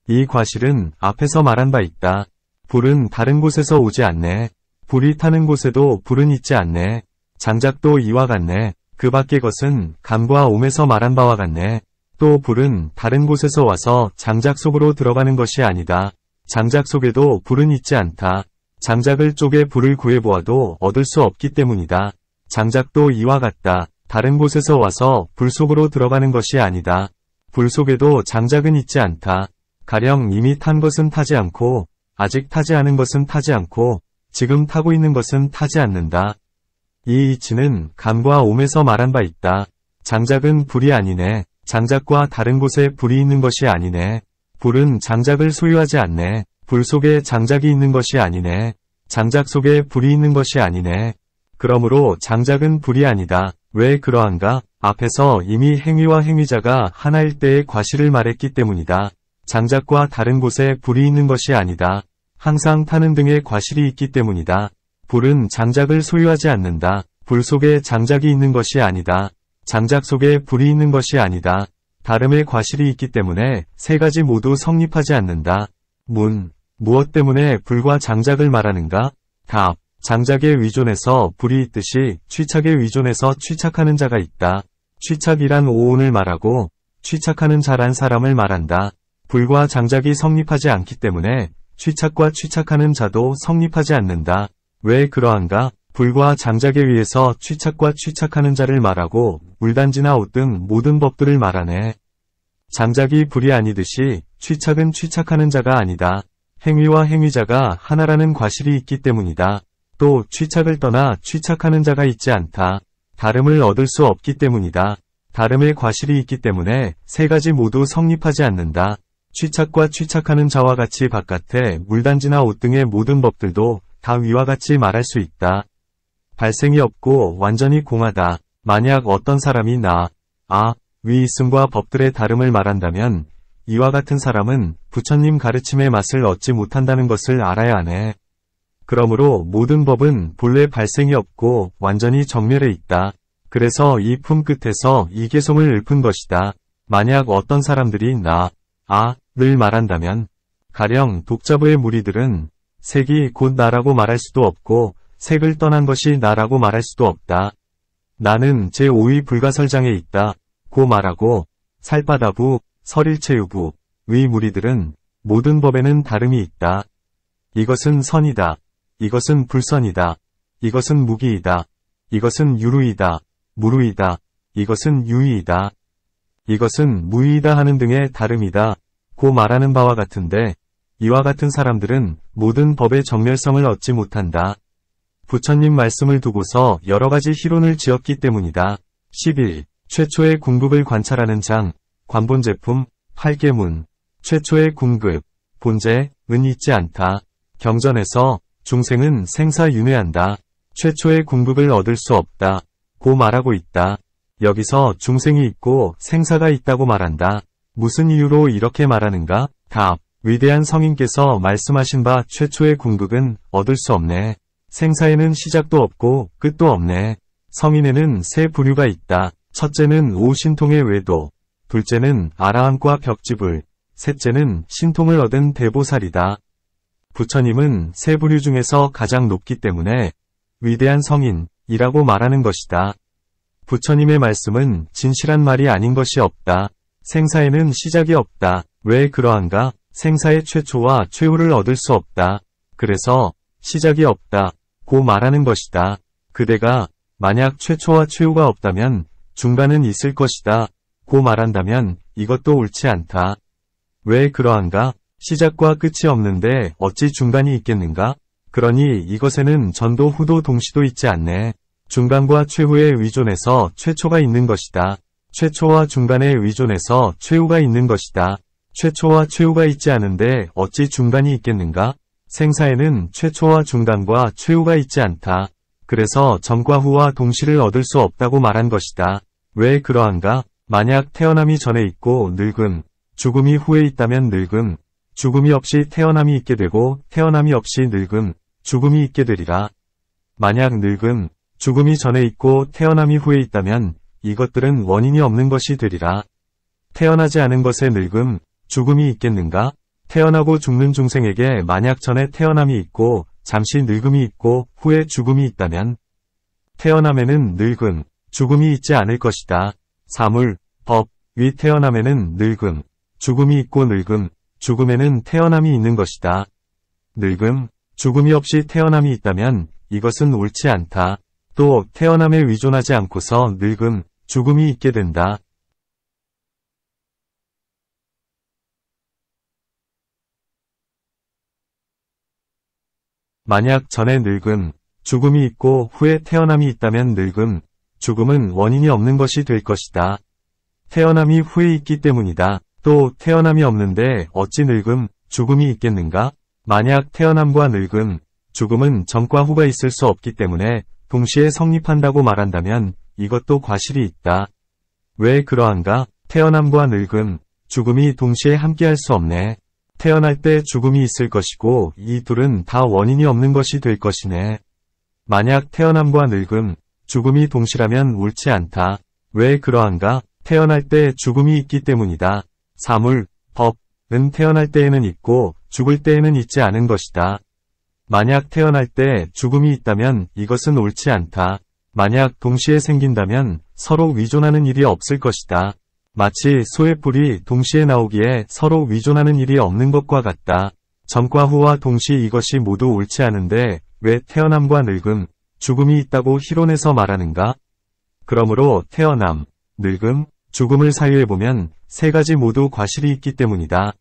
이 과실은 앞에서 말한 바 있다. 불은 다른 곳에서 오지 않네. 불이 타는 곳에도 불은 있지 않네. 장작도 이와 같네. 그 밖의 것은 감과 옴에서 말한 바와 같네. 또 불은 다른 곳에서 와서 장작 속으로 들어가는 것이 아니다. 장작 속에도 불은 있지 않다. 장작을 쪼개 불을 구해보아도 얻을 수 없기 때문이다. 장작도 이와 같다. 다른 곳에서 와서 불 속으로 들어가는 것이 아니다. 불 속에도 장작은 있지 않다. 가령 이미 탄 것은 타지 않고, 아직 타지 않은 것은 타지 않고, 지금 타고 있는 것은 타지 않는다. 이 이치는 감과 옴에서 말한 바 있다. 장작은 불이 아니네. 장작과 다른 곳에 불이 있는 것이 아니네. 불은 장작을 소유하지 않네. 불 속에 장작이 있는 것이 아니네. 장작 속에 불이 있는 것이 아니네. 그러므로 장작은 불이 아니다. 왜 그러한가? 앞에서 이미 행위와 행위자가 하나일 때의 과실을 말했기 때문이다. 장작과 다른 곳에 불이 있는 것이 아니다. 항상 타는 등의 과실이 있기 때문이다. 불은 장작을 소유하지 않는다. 불 속에 장작이 있는 것이 아니다. 장작 속에 불이 있는 것이 아니다. 다름의 과실이 있기 때문에 세 가지 모두 성립하지 않는다. 무엇 때문에 불과 장작을 말하는가? 답. 장작에 위존해서 불이 있듯이 취착에 위존해서 취착하는 자가 있다. 취착이란 오온을 말하고 취착하는 자란 사람을 말한다. 불과 장작이 성립하지 않기 때문에 취착과 취착하는 자도 성립하지 않는다. 왜 그러한가? 불과 장작에 의해서 취착과 취착하는 자를 말하고 물단지나 옷 등 모든 법들을 말하네. 장작이 불이 아니듯이 취착은 취착하는 자가 아니다. 행위와 행위자가 하나라는 과실이 있기 때문이다. 또 취착을 떠나 취착하는 자가 있지 않다. 다름을 얻을 수 없기 때문이다. 다름의 과실이 있기 때문에 세 가지 모두 성립하지 않는다. 취착과 취착하는 자와 같이 바깥에 물단지나 옷 등의 모든 법들도 다 위와 같이 말할 수 있다. 발생이 없고 완전히 공하다. 만약 어떤 사람이 위 있음과 법들의 다름을 말한다면 이와 같은 사람은 부처님 가르침의 맛을 얻지 못한다는 것을 알아야 하네. 그러므로 모든 법은 본래 발생이 없고 완전히 정멸해 있다. 그래서 이 품 끝에서 이 개송을 읊은 것이다. 만약 어떤 사람들이 를 말한다면 가령 독자부의 무리들은 색이 곧 나라고 말할 수도 없고 색을 떠난 것이 나라고 말할 수도 없다. 나는 제5위 불가설장에 있다. 고 말하고 살바다부, 설일체유부, 위 무리들은 모든 법에는 다름이 있다. 이것은 선이다. 이것은 불선이다. 이것은 무기이다. 이것은 유루이다. 무루이다. 이것은 유의이다. 이것은 무의이다 하는 등의 다름이다. 고 말하는 바와 같은데 이와 같은 사람들은 모든 법의 정멸성을 얻지 못한다. 부처님 말씀을 두고서 여러 가지 희론을 지었기 때문이다. 11. 최초의 궁극을 관찰하는 장, 관본제품, 8계문. 최초의 궁극, 본제은 있지 않다. 경전에서 중생은 생사윤회한다. 최초의 궁극을 얻을 수 없다. 고 말하고 있다. 여기서 중생이 있고 생사가 있다고 말한다. 무슨 이유로 이렇게 말하는가? 답. 위대한 성인께서 말씀하신 바 최초의 궁극은 얻을 수 없네. 생사에는 시작도 없고 끝도 없네. 성인에는 세 부류가 있다. 첫째는 오신통의 외도, 둘째는 아라함과 벽지불, 셋째는 신통을 얻은 대보살이다. 부처님은 세 부류 중에서 가장 높기 때문에 위대한 성인이라고 말하는 것이다. 부처님의 말씀은 진실한 말이 아닌 것이 없다. 생사에는 시작이 없다. 왜 그러한가? 생사의 최초와 최후를 얻을 수 없다. 그래서 시작이 없다. 고 말하는 것이다. 그대가 만약 최초와 최후가 없다면 중간은 있을 것이다. 고 말한다면 이것도 옳지 않다. 왜 그러한가? 시작과 끝이 없는데 어찌 중간이 있겠는가? 그러니 이것에는 전도 후도 동시도 있지 않네. 중간과 최후에 위존해서 최초가 있는 것이다. 최초와 중간에 위존해서 최후가 있는 것이다. 최초와 최후가 있지 않은데 어찌 중간이 있겠는가? 생사에는 최초와 중간과 최후가 있지 않다. 그래서 전과 후와 동시를 얻을 수 없다고 말한 것이다. 왜 그러한가? 만약 태어남이 전에 있고 늙음, 죽음이 후에 있다면 늙음, 죽음이 없이 태어남이 있게 되고 태어남이 없이 늙음, 죽음이 있게 되리라. 만약 늙음, 죽음이 전에 있고 태어남이 후에 있다면 이것들은 원인이 없는 것이 되리라. 태어나지 않은 것에 늙음, 죽음이 있겠는가? 태어나고 죽는 중생에게 만약 전에 태어남이 있고 잠시 늙음이 있고 후에 죽음이 있다면 태어남에는 늙음, 죽음이 있지 않을 것이다. 사물, 법, 위 태어남에는 늙음, 죽음이 있고 늙음, 죽음에는 태어남이 있는 것이다. 늙음, 죽음이 없이 태어남이 있다면 이것은 옳지 않다. 또 태어남에 의존하지 않고서 늙음, 죽음이 있게 된다. 만약 전에 늙음, 죽음이 있고 후에 태어남이 있다면 늙음, 죽음은 원인이 없는 것이 될 것이다. 태어남이 후에 있기 때문이다. 또 태어남이 없는데 어찌 늙음, 죽음이 있겠는가? 만약 태어남과 늙음, 죽음은 전과 후가 있을 수 없기 때문에 동시에 성립한다고 말한다면 이것도 과실이 있다. 왜 그러한가? 태어남과 늙음, 죽음이 동시에 함께할 수 없네. 태어날 때 죽음이 있을 것이고 이 둘은 다 원인이 없는 것이 될 것이네. 만약 태어남과 늙음, 죽음이 동시라면 옳지 않다. 왜 그러한가? 태어날 때 죽음이 있기 때문이다. 사물, 법은 태어날 때에는 있고 죽을 때에는 있지 않은 것이다. 만약 태어날 때 죽음이 있다면 이것은 옳지 않다. 만약 동시에 생긴다면 서로 위존하는 일이 없을 것이다. 마치 소의 뿔이 동시에 나오기에 서로 위존하는 일이 없는 것과 같다. 전과 후와 동시 이것이 모두 옳지 않은데 왜 태어남과 늙음, 죽음이 있다고 희론에서 말하는가? 그러므로 태어남, 늙음, 죽음을 사유해보면 세 가지 모두 과실이 있기 때문이다.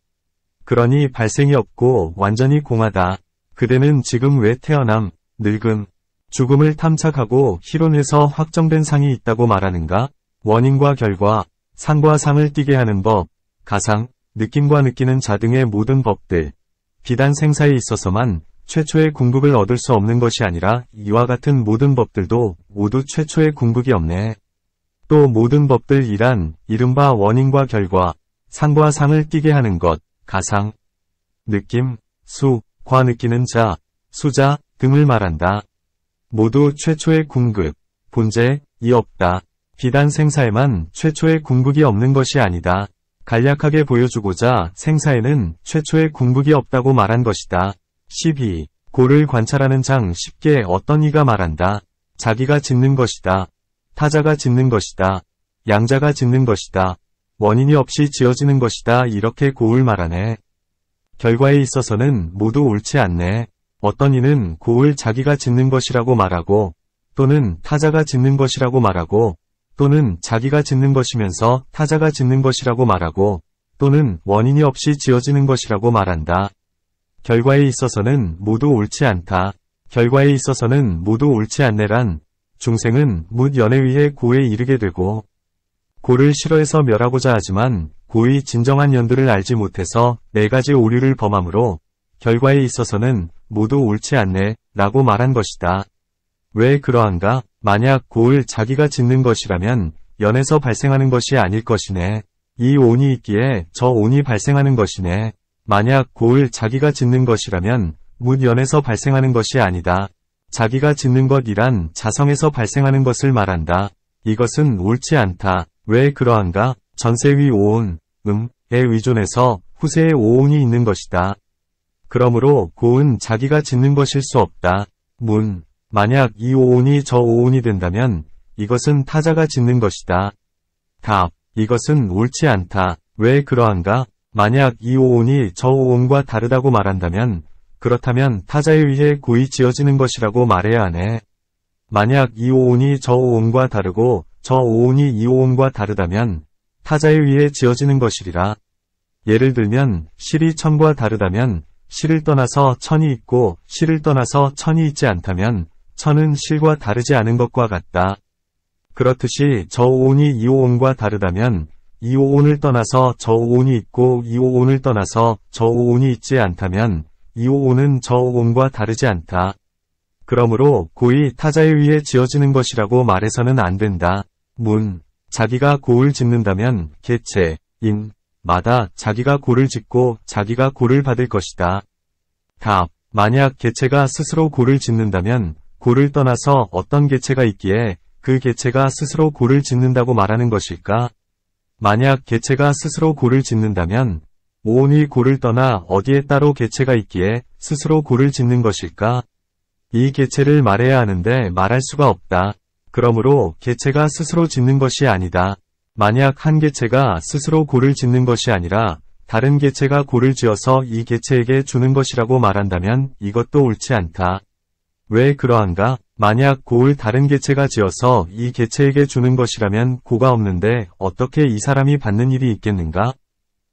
그러니 발생이 없고 완전히 공하다. 그대는 지금 왜 태어남, 늙음, 죽음을 탐착하고 희론에서 확정된 상이 있다고 말하는가? 원인과 결과, 상과 상을 띠게 하는 법, 가상, 느낌과 느끼는 자 등의 모든 법들, 비단 생사에 있어서만 최초의 궁극을 얻을 수 없는 것이 아니라 이와 같은 모든 법들도 모두 최초의 궁극이 없네. 또 모든 법들이란 이른바 원인과 결과, 상과 상을 띠게 하는 것, 가상, 느낌, 수, 과 느끼는 자, 수자 등을 말한다. 모두 최초의 궁극, 본제이 없다. 비단 생사에만 최초의 궁극이 없는 것이 아니다. 간략하게 보여주고자 생사에는 최초의 궁극이 없다고 말한 것이다. 12. 고를 관찰하는 장 쉽게 어떤 이가 말한다. 자기가 짓는 것이다. 타자가 짓는 것이다. 양자가 짓는 것이다. 원인이 없이 지어지는 것이다. 이렇게 고을 말하네. 결과에 있어서는 모두 옳지 않네. 어떤 이는 고을 자기가 짓는 것이라고 말하고 또는 타자가 짓는 것이라고 말하고 또는 자기가 짓는 것이면서 타자가 짓는 것이라고 말하고 또는 원인이 없이 지어지는 것이라고 말한다. 결과에 있어서는 모두 옳지 않다. 결과에 있어서는 모두 옳지 않네란 중생은 묻 연에 의해 고에 이르게 되고 고를 싫어해서 멸하고자 하지만 고의 진정한 연들을 알지 못해서 네 가지 오류를 범함으로 결과에 있어서는 모두 옳지 않네 라고 말한 것이다. 왜 그러한가? 만약 고을 자기가 짓는 것이라면 연에서 발생하는 것이 아닐 것이네. 이 온이 있기에 저 온이 발생하는 것이네. 만약 고을 자기가 짓는 것이라면 묻 연에서 발생하는 것이 아니다. 자기가 짓는 것이란 자성에서 발생하는 것을 말한다. 이것은 옳지 않다. 왜 그러한가? 전세위 오온, 에 의존해서 후세에 오온이 있는 것이다. 그러므로 고은 자기가 짓는 것일 수 없다. 문, 만약 이 오온이 저 오온이 된다면 이것은 타자가 짓는 것이다. 답, 이것은 옳지 않다. 왜 그러한가? 만약 이 오온이 저 오온과 다르다고 말한다면 그렇다면 타자에 의해 고이 지어지는 것이라고 말해야 하네. 만약 이 오온이 저 오온과 다르고 저 오온이 이 오온과 다르다면 타자에 의해 지어지는 것이리라. 예를 들면 실이 천과 다르다면 실을 떠나서 천이 있고 실을 떠나서 천이 있지 않다면 천은 실과 다르지 않은 것과 같다. 그렇듯이 저 오온이 이 오온과 다르다면 이 오온을 떠나서 저 오온이 있고 이 오온을 떠나서 저 오온이 있지 않다면 이오오는 저오온과 다르지 않다. 그러므로 고의 타자에 의해 지어지는 것이라고 말해서는 안 된다. 문. 자기가 고를 짓는다면 개체, 인, 마다 자기가 고를 짓고 자기가 고를 받을 것이다. 답. 만약 개체가 스스로 고를 짓는다면 고를 떠나서 어떤 개체가 있기에 그 개체가 스스로 고를 짓는다고 말하는 것일까? 만약 개체가 스스로 고를 짓는다면 오온이 고를 떠나 어디에 따로 개체가 있기에 스스로 고를 짓는 것일까? 이 개체를 말해야 하는데 말할 수가 없다. 그러므로 개체가 스스로 짓는 것이 아니다. 만약 한 개체가 스스로 고를 짓는 것이 아니라 다른 개체가 고를 지어서 이 개체에게 주는 것이라고 말한다면 이것도 옳지 않다. 왜 그러한가? 만약 고를 다른 개체가 지어서 이 개체에게 주는 것이라면 고가 없는데 어떻게 이 사람이 받는 일이 있겠는가?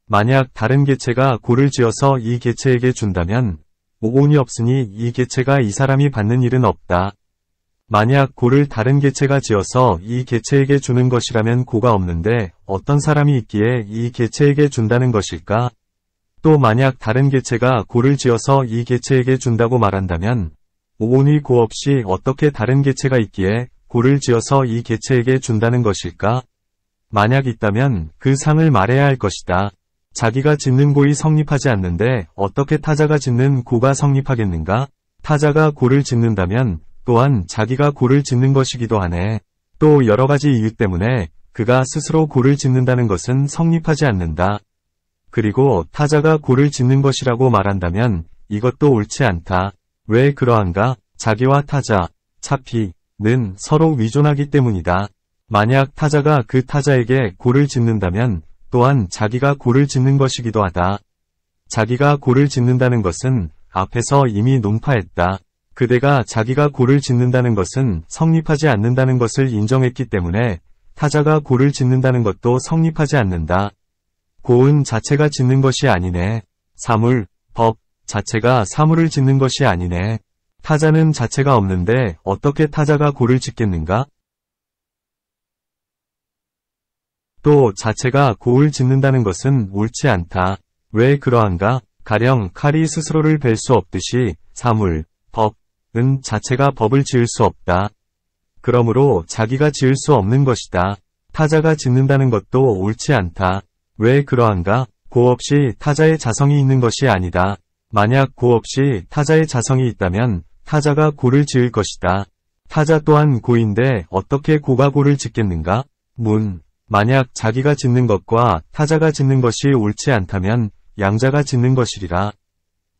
만약 다른 개체가 고를 지어서 이 개체에게 준다면 오온이 없으니 이 개체가 이 사람이 받는 일은 없다. 만약 고를 다른 개체가 지어서 이 개체에게 주는 것이라면 고가 없는데 어떤 사람이 있기에 이 개체에게 준다는 것일까? 또 만약 다른 개체가 고를 지어서 이 개체에게 준다고 말한다면 오온이 고 없이 어떻게 다른 개체가 있기에 고를 지어서 이 개체에게 준다는 것일까? 만약 있다면 그 상을 말해야 할 것이다. 자기가 짓는 고이 성립하지 않는데 어떻게 타자가 짓는 고가 성립하겠는가? 타자가 고를 짓는다면 또한 자기가 고를 짓는 것이기도 하네. 또 여러 가지 이유 때문에 그가 스스로 고를 짓는다는 것은 성립하지 않는다. 그리고 타자가 고를 짓는 것이라고 말한다면 이것도 옳지 않다. 왜 그러한가? 자기와 타자, 차피는 서로 위존하기 때문이다. 만약 타자가 그 타자에게 고를 짓는다면 또한 자기가 고를 짓는 것이기도 하다. 자기가 고를 짓는다는 것은 앞에서 이미 논파했다. 그대가 자기가 고를 짓는다는 것은 성립하지 않는다는 것을 인정했기 때문에 타자가 고를 짓는다는 것도 성립하지 않는다. 고은 자체가 짓는 것이 아니네. 사물, 법 자체가 사물을 짓는 것이 아니네. 타자는 자체가 없는데 어떻게 타자가 고를 짓겠는가? 또 자체가 고을 짓는다는 것은 옳지 않다. 왜 그러한가? 가령 칼이 스스로를 벨 수 없듯이 사물, 법은 자체가 법을 지을 수 없다. 그러므로 자기가 지을 수 없는 것이다. 타자가 짓는다는 것도 옳지 않다. 왜 그러한가? 고 없이 타자의 자성이 있는 것이 아니다. 만약 고 없이 타자의 자성이 있다면 타자가 고를 지을 것이다. 타자 또한 고인데 어떻게 고가 고를 짓겠는가? 문. 만약 자기가 짓는 것과 타자가 짓는 것이 옳지 않다면 양자가 짓는 것이리라.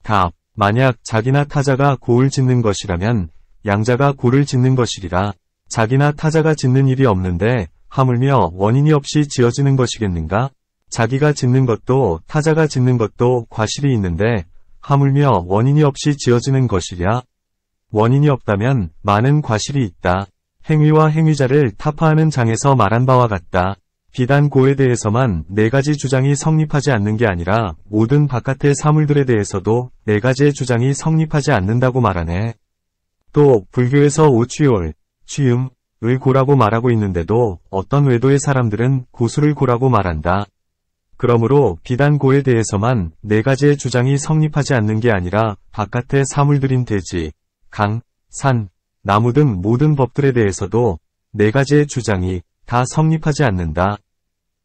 답. 만약 자기나 타자가 고를 짓는 것이라면 양자가 고를 짓는 것이리라. 자기나 타자가 짓는 일이 없는데 하물며 원인이 없이 지어지는 것이겠는가? 자기가 짓는 것도 타자가 짓는 것도 과실이 있는데 하물며 원인이 없이 지어지는 것이랴. 원인이 없다면 많은 과실이 있다. 행위와 행위자를 타파하는 장에서 말한 바와 같다. 비단 고에 대해서만 네 가지 주장이 성립하지 않는 게 아니라 모든 바깥의 사물들에 대해서도 네 가지의 주장이 성립하지 않는다고 말하네. 또 불교에서 오취올, 취음을 고라고 말하고 있는데도 어떤 외도의 사람들은 고수를 고라고 말한다. 그러므로 비단 고에 대해서만 네 가지의 주장이 성립하지 않는 게 아니라 바깥의 사물들인 대지, 강, 산, 나무 등 모든 법들에 대해서도 네 가지의 주장이 다 성립하지 않는다.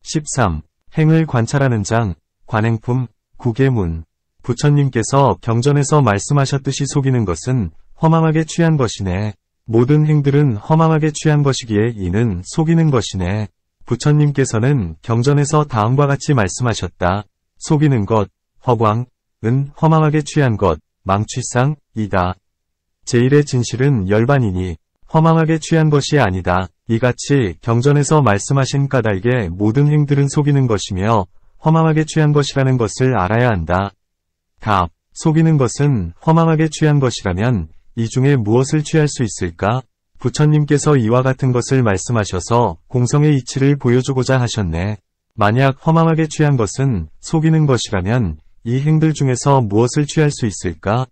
13. 행을 관찰하는 장, 관행품, 구계문. 부처님께서 경전에서 말씀하셨듯이 속이는 것은 허망하게 취한 것이네. 모든 행들은 허망하게 취한 것이기에 이는 속이는 것이네. 부처님께서는 경전에서 다음과 같이 말씀하셨다. 속이는 것, 허광은 허망하게 취한 것, 망취상이다. 제1의 진실은 열반이니 허망하게 취한 것이 아니다. 이같이 경전에서 말씀하신 까닭에 모든 행들은 속이는 것이며 허망하게 취한 것이라는 것을 알아야 한다. 답. 속이는 것은 허망하게 취한 것이라면 이 중에 무엇을 취할 수 있을까? 부처님께서 이와 같은 것을 말씀하셔서 공성의 이치를 보여주고자 하셨네. 만약 허망하게 취한 것은 속이는 것이라면 이 행들 중에서 무엇을 취할 수 있을까?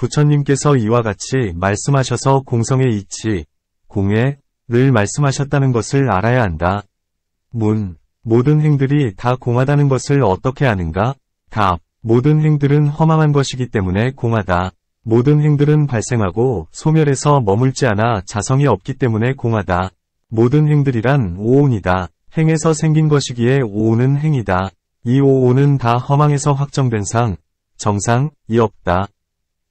부처님께서 이와 같이 말씀하셔서 공성의 이치, 공예를 말씀하셨다는 것을 알아야 한다. 문. 모든 행들이 다 공하다는 것을 어떻게 아는가? 답. 모든 행들은 허망한 것이기 때문에 공하다. 모든 행들은 발생하고 소멸해서 머물지 않아 자성이 없기 때문에 공하다. 모든 행들이란 오온이다. 행에서 생긴 것이기에 오온은 행이다. 이 오온은 다 허망에서 확정된 상, 정상이 없다.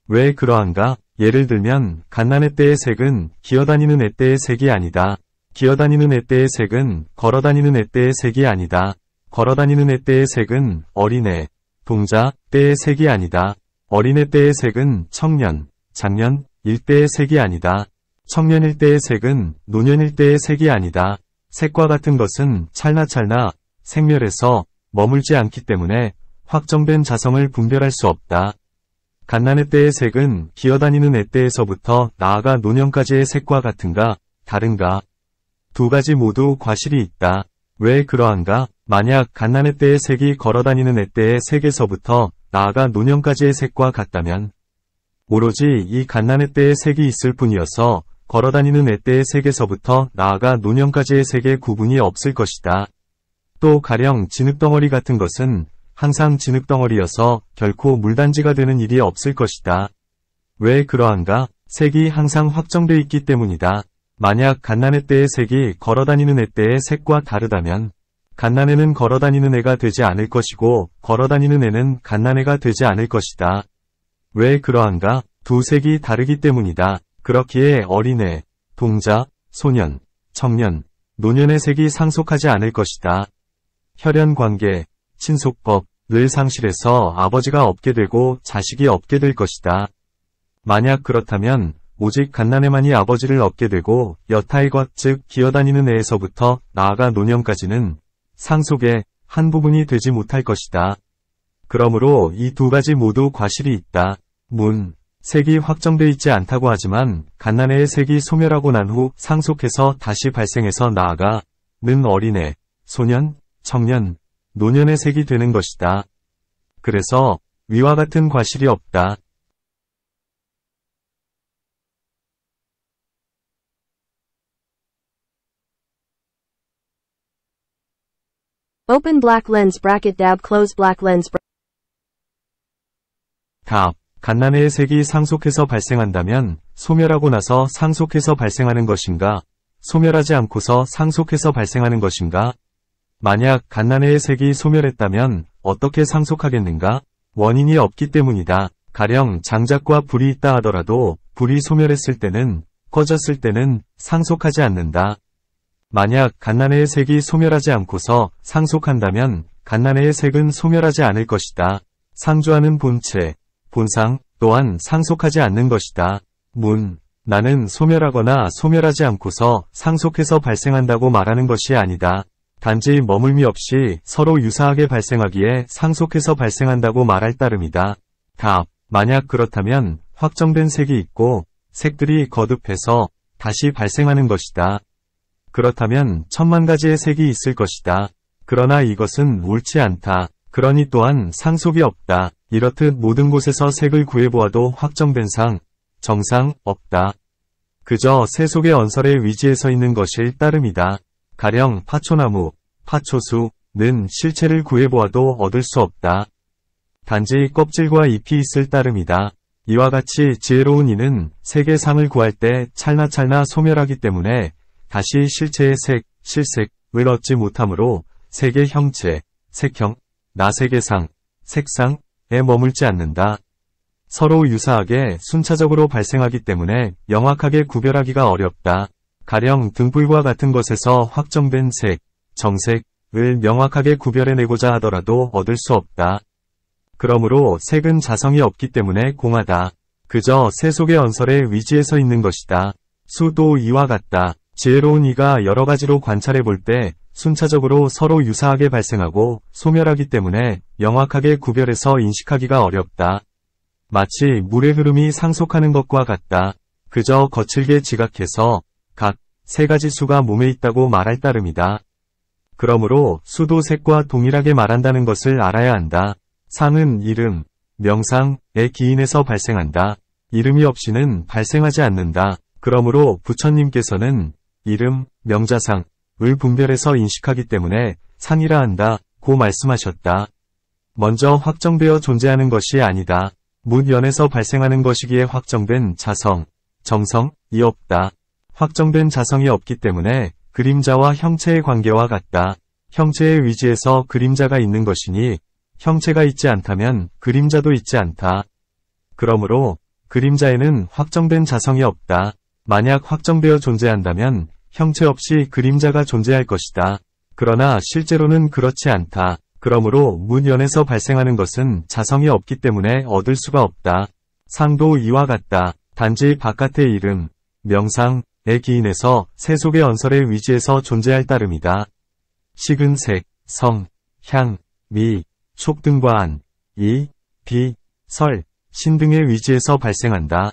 왜 그러한가? 예를 들면 갓난애 때의 색은 기어다니는 애 때의 색이 아니다. 기어다니는 애 때의 색은 걸어다니는 애 때의 색이 아니다. 걸어다니는 애 때의 색은 어린애, 동자 때의 색이 아니다. 어린애 때의 색은 청년, 장년, 일때의 색이 아니다. 청년일 때의 색은 노년일 때의 색이 아니다. 색과 같은 것은 찰나찰나 생멸해서 머물지 않기 때문에 확정된 자성을 분별할 수 없다. 갓난애 때의 색은 기어다니는 애 때에서부터 나아가 노년까지의 색과 같은가, 다른가? 두 가지 모두 과실이 있다. 왜 그러한가? 만약 갓난애 때의 색이 걸어다니는 애 때의 색에서부터 나아가 노년까지의 색과 같다면 오로지 이 갓난애 때의 색이 있을 뿐이어서 걸어다니는 애 때의 색에서부터 나아가 노년까지의 색의 구분이 없을 것이다. 또 가령 진흙덩어리 같은 것은 항상 진흙덩어리여서 결코 물단지가 되는 일이 없을 것이다. 왜 그러한가? 색이 항상 확정돼 있기 때문이다. 만약 갓난애 때의 색이 걸어다니는 애 때의 색과 다르다면 갓난애는 걸어다니는 애가 되지 않을 것이고 걸어다니는 애는 갓난애가 되지 않을 것이다. 왜 그러한가? 두 색이 다르기 때문이다. 그렇기에 어린애, 동자, 소년, 청년, 노년의 색이 상속하지 않을 것이다. 혈연관계, 친속법을 상실해서 아버지가 없게 되고 자식이 없게 될 것이다. 만약 그렇다면 오직 갓난애만이 아버지를 얻게 되고 여타의 것 즉 기어다니는 애에서부터 나아가 노년까지는 상속의 한 부분이 되지 못할 것이다. 그러므로 이 두 가지 모두 과실이 있다. 색이 확정돼 있지 않다고 하지만 갓난애의 색이 소멸하고 난 후 상속해서 다시 발생해서 나아가는 어린애, 소년, 청년, 노년의 색이 되는 것이다. 그래서 위와 같은 과실이 없다. Open black lens bracket dab close black lens 답. 갓난애의 색이 상속해서 발생한다면 소멸하고 나서 상속해서 발생하는 것인가? 소멸하지 않고서 상속해서 발생하는 것인가? 만약 갓난애의 색이 소멸했다면 어떻게 상속하겠는가? 원인이 없기 때문이다. 가령 장작과 불이 있다 하더라도 불이 소멸했을 때는 꺼졌을 때는 상속하지 않는다. 만약 갓난애의 색이 소멸하지 않고서 상속한다면 갓난애의 색은 소멸하지 않을 것이다. 상주하는 본체, 본상 또한 상속하지 않는 것이다. 나는 소멸하거나 소멸하지 않고서 상속해서 발생한다고 말하는 것이 아니다. 단지 머물미 없이 서로 유사하게 발생하기에 상속해서 발생한다고 말할 따름이다. 답. 만약 그렇다면 확정된 색이 있고 색들이 거듭해서 다시 발생하는 것이다. 그렇다면 천만 가지의 색이 있을 것이다. 그러나 이것은 옳지 않다. 그러니 또한 상속이 없다. 이렇듯 모든 곳에서 색을 구해보아도 확정된 상, 정상, 없다. 그저 새 속의 언설의 위지에 있는 것일 따름이다. 가령 파초나무, 파초수는 실체를 구해보아도 얻을 수 없다. 단지 껍질과 잎이 있을 따름이다. 이와 같이 지혜로운 이는 색의 상을 구할 때 찰나찰나 소멸하기 때문에 다시 실체의 색, 실색을 얻지 못하므로 색의 형체, 색형, 나색의 상, 색상에 머물지 않는다. 서로 유사하게 순차적으로 발생하기 때문에 명확하게 구별하기가 어렵다. 가령 등불과 같은 것에서 확정된 색, 정색을 명확하게 구별해내고자 하더라도 얻을 수 없다. 그러므로 색은 자성이 없기 때문에 공하다. 그저 새 속의 언설의 위지에 있는 것이다. 수도 이와 같다. 지혜로운 이가 여러 가지로 관찰해 볼 때 순차적으로 서로 유사하게 발생하고 소멸하기 때문에 명확하게 구별해서 인식하기가 어렵다. 마치 물의 흐름이 상속하는 것과 같다. 그저 거칠게 지각해서 각 세 가지 수가 몸에 있다고 말할 따름이다. 그러므로 수도 색과 동일하게 말한다는 것을 알아야 한다. 상은 이름, 명상의 기인에서 발생한다. 이름이 없이는 발생하지 않는다. 그러므로 부처님께서는 이름, 명자상을 분별해서 인식하기 때문에 상이라 한다 고 말씀하셨다. 먼저 확정되어 존재하는 것이 아니다. 문연에서 발생하는 것이기에 확정된 자성, 정성이 없다. 확정된 자성이 없기 때문에 그림자와 형체의 관계와 같다. 형체의 위지에서 그림자가 있는 것이니 형체가 있지 않다면 그림자도 있지 않다. 그러므로 그림자에는 확정된 자성이 없다. 만약 확정되어 존재한다면 형체 없이 그림자가 존재할 것이다. 그러나 실제로는 그렇지 않다. 그러므로 문연에서 발생하는 것은 자성이 없기 때문에 얻을 수가 없다. 상도 이와 같다. 단지 바깥의 이름, 명상의 기인에서 새 속의 언설의 위지에서 존재할 따름이다. 식은 색, 성, 향, 미, 촉 등과 안, 이, 비, 설, 신 등의 위지에서 발생한다.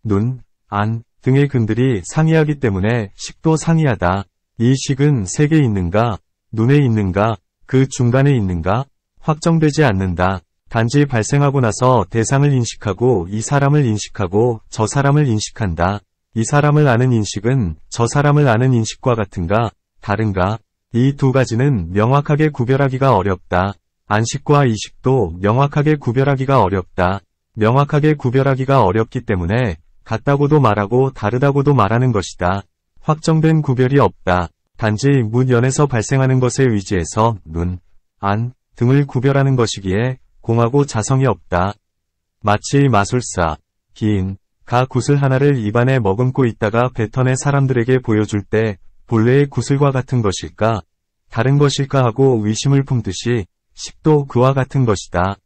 눈, 안 등의 근들이 상이하기 때문에 식도 상이하다. 이 식은 색에 있는가, 눈에 있는가, 그 중간에 있는가, 확정되지 않는다. 단지 발생하고 나서 대상을 인식하고 이 사람을 인식하고 저 사람을 인식한다. 이 사람을 아는 인식은 저 사람을 아는 인식과 같은가, 다른가? 이 두 가지는 명확하게 구별하기가 어렵다. 안식과 이식도 명확하게 구별하기가 어렵다. 명확하게 구별하기가 어렵기 때문에 같다고도 말하고 다르다고도 말하는 것이다. 확정된 구별이 없다. 단지 문연에서 발생하는 것의 위지에서 눈, 안 등을 구별하는 것이기에 공하고 자성이 없다. 마치 마술사, 기인, 가 구슬 하나를 입안에 머금고 있다가 뱉어내 사람들에게 보여줄 때 본래의 구슬과 같은 것일까, 다른 것일까 하고 의심을 품듯이 식도 그와 같은 것이다.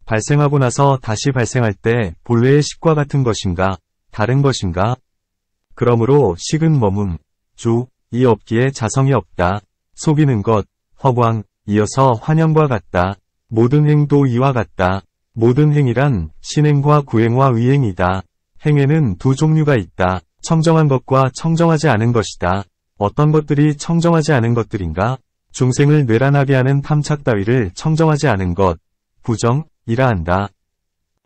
발생하고 나서 다시 발생할 때 본래의 식과 같은 것인가, 다른 것인가? 그러므로 식은 머문, 이 없기에 자성이 없다. 속이는 것, 허광, 이어서 환영과 같다. 모든 행도 이와 같다. 모든 행이란 신행과 구행과 의행이다. 행에는 두 종류가 있다. 청정한 것과 청정하지 않은 것이다. 어떤 것들이 청정하지 않은 것들인가? 중생을 뇌란하게 하는 탐착 따위를 청정하지 않은 것, 부정이라 한다.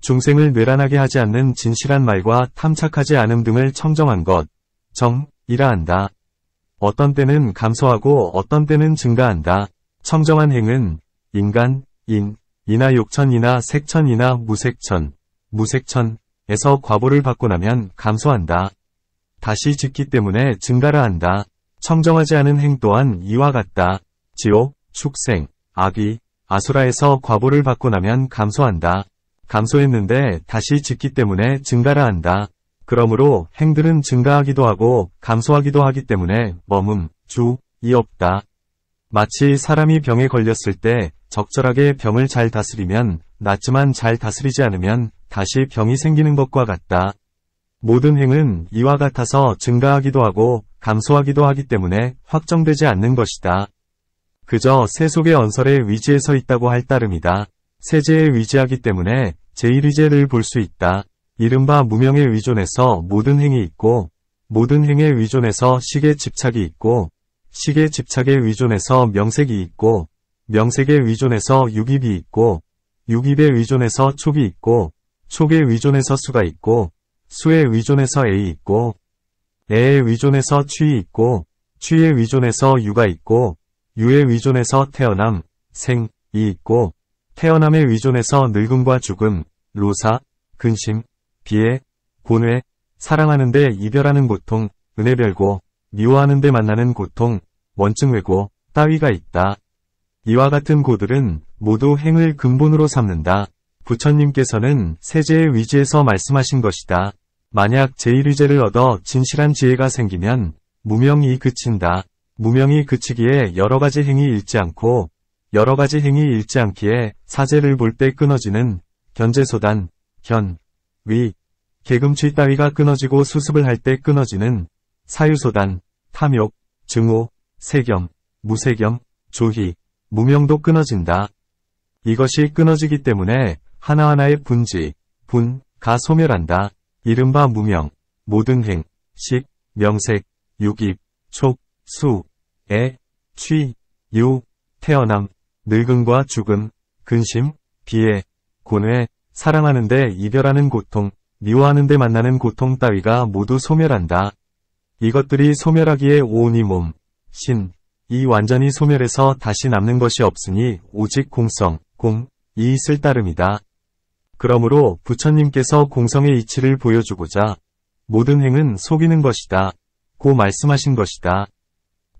중생을 뇌란하게 하지 않는 진실한 말과 탐착하지 않음 등을 청정한 것, 정이라 한다. 어떤 때는 감소하고 어떤 때는 증가한다. 청정한 행은 인간, 이나 욕천이나 색천이나 무색천에서 과보를 받고 나면 감소한다. 다시 짓기 때문에 증가라 한다. 청정하지 않은 행 또한 이와 같다. 지옥, 축생, 악귀, 아수라에서 과보를 받고 나면 감소한다. 감소했는데 다시 짓기 때문에 증가라 한다. 그러므로 행들은 증가하기도 하고 감소하기도 하기 때문에 이 없다. 마치 사람이 병에 걸렸을 때 적절하게 병을 잘 다스리면 낫지만 잘 다스리지 않으면 다시 병이 생기는 것과 같다. 모든 행은 이와 같아서 증가하기도 하고 감소하기도 하기 때문에 확정되지 않는 것이다. 그저 새 속의 언설의 위지에 서 있다고 할 따름이다. 세제에 위지하기 때문에 제1위제를 볼 수 있다. 이른바 무명에 의존해서 모든 행이 있고, 모든 행에 의존해서 식에 집착이 있고, 식에 집착에 의존해서 명색이 있고, 명색에 의존해서 육입이 있고, 육입에 의존해서 촉이 있고, 촉에 의존해서 수가 있고, 수에 의존해서 애이 있고, 애에 의존해서 취이 있고, 취에 의존해서 유가 있고, 유에 의존해서 태어남, 생이 있고, 태어남에 의존해서 늙음과 죽음, 로사, 근심, 비애, 고뇌, 사랑하는데 이별하는 고통, 은혜별고, 미워하는데 만나는 고통, 원증회고, 따위가 있다. 이와 같은 고들은 모두 행을 근본으로 삼는다. 부처님께서는 세제의 위지에서 말씀하신 것이다. 만약 제1위제를 얻어 진실한 지혜가 생기면 무명이 그친다. 무명이 그치기에 여러가지 행이 잃지 않고 여러가지 행이 잃지 않기에 사제를 볼 때 끊어지는 견제소단, 위, 개금취 따위가 끊어지고 수습을 할 때 끊어지는 사유소단, 탐욕, 증오, 세겸, 무세겸, 조희, 무명도 끊어진다. 이것이 끊어지기 때문에 하나하나의 분가 소멸한다. 이른바 무명, 모든 행, 식, 명색, 육입, 촉, 수, 애, 취, 유, 태어남, 늙음과 죽음, 근심, 비애, 고뇌, 사랑하는데 이별하는 고통, 미워하는데 만나는 고통 따위가 모두 소멸한다. 이것들이 소멸하기에 오온이 몸, 신, 이 완전히 소멸해서 다시 남는 것이 없으니 오직 공성, 이 있을 따름이다. 그러므로 부처님께서 공성의 이치를 보여주고자 모든 행은 속이는 것이다. 고 말씀하신 것이다.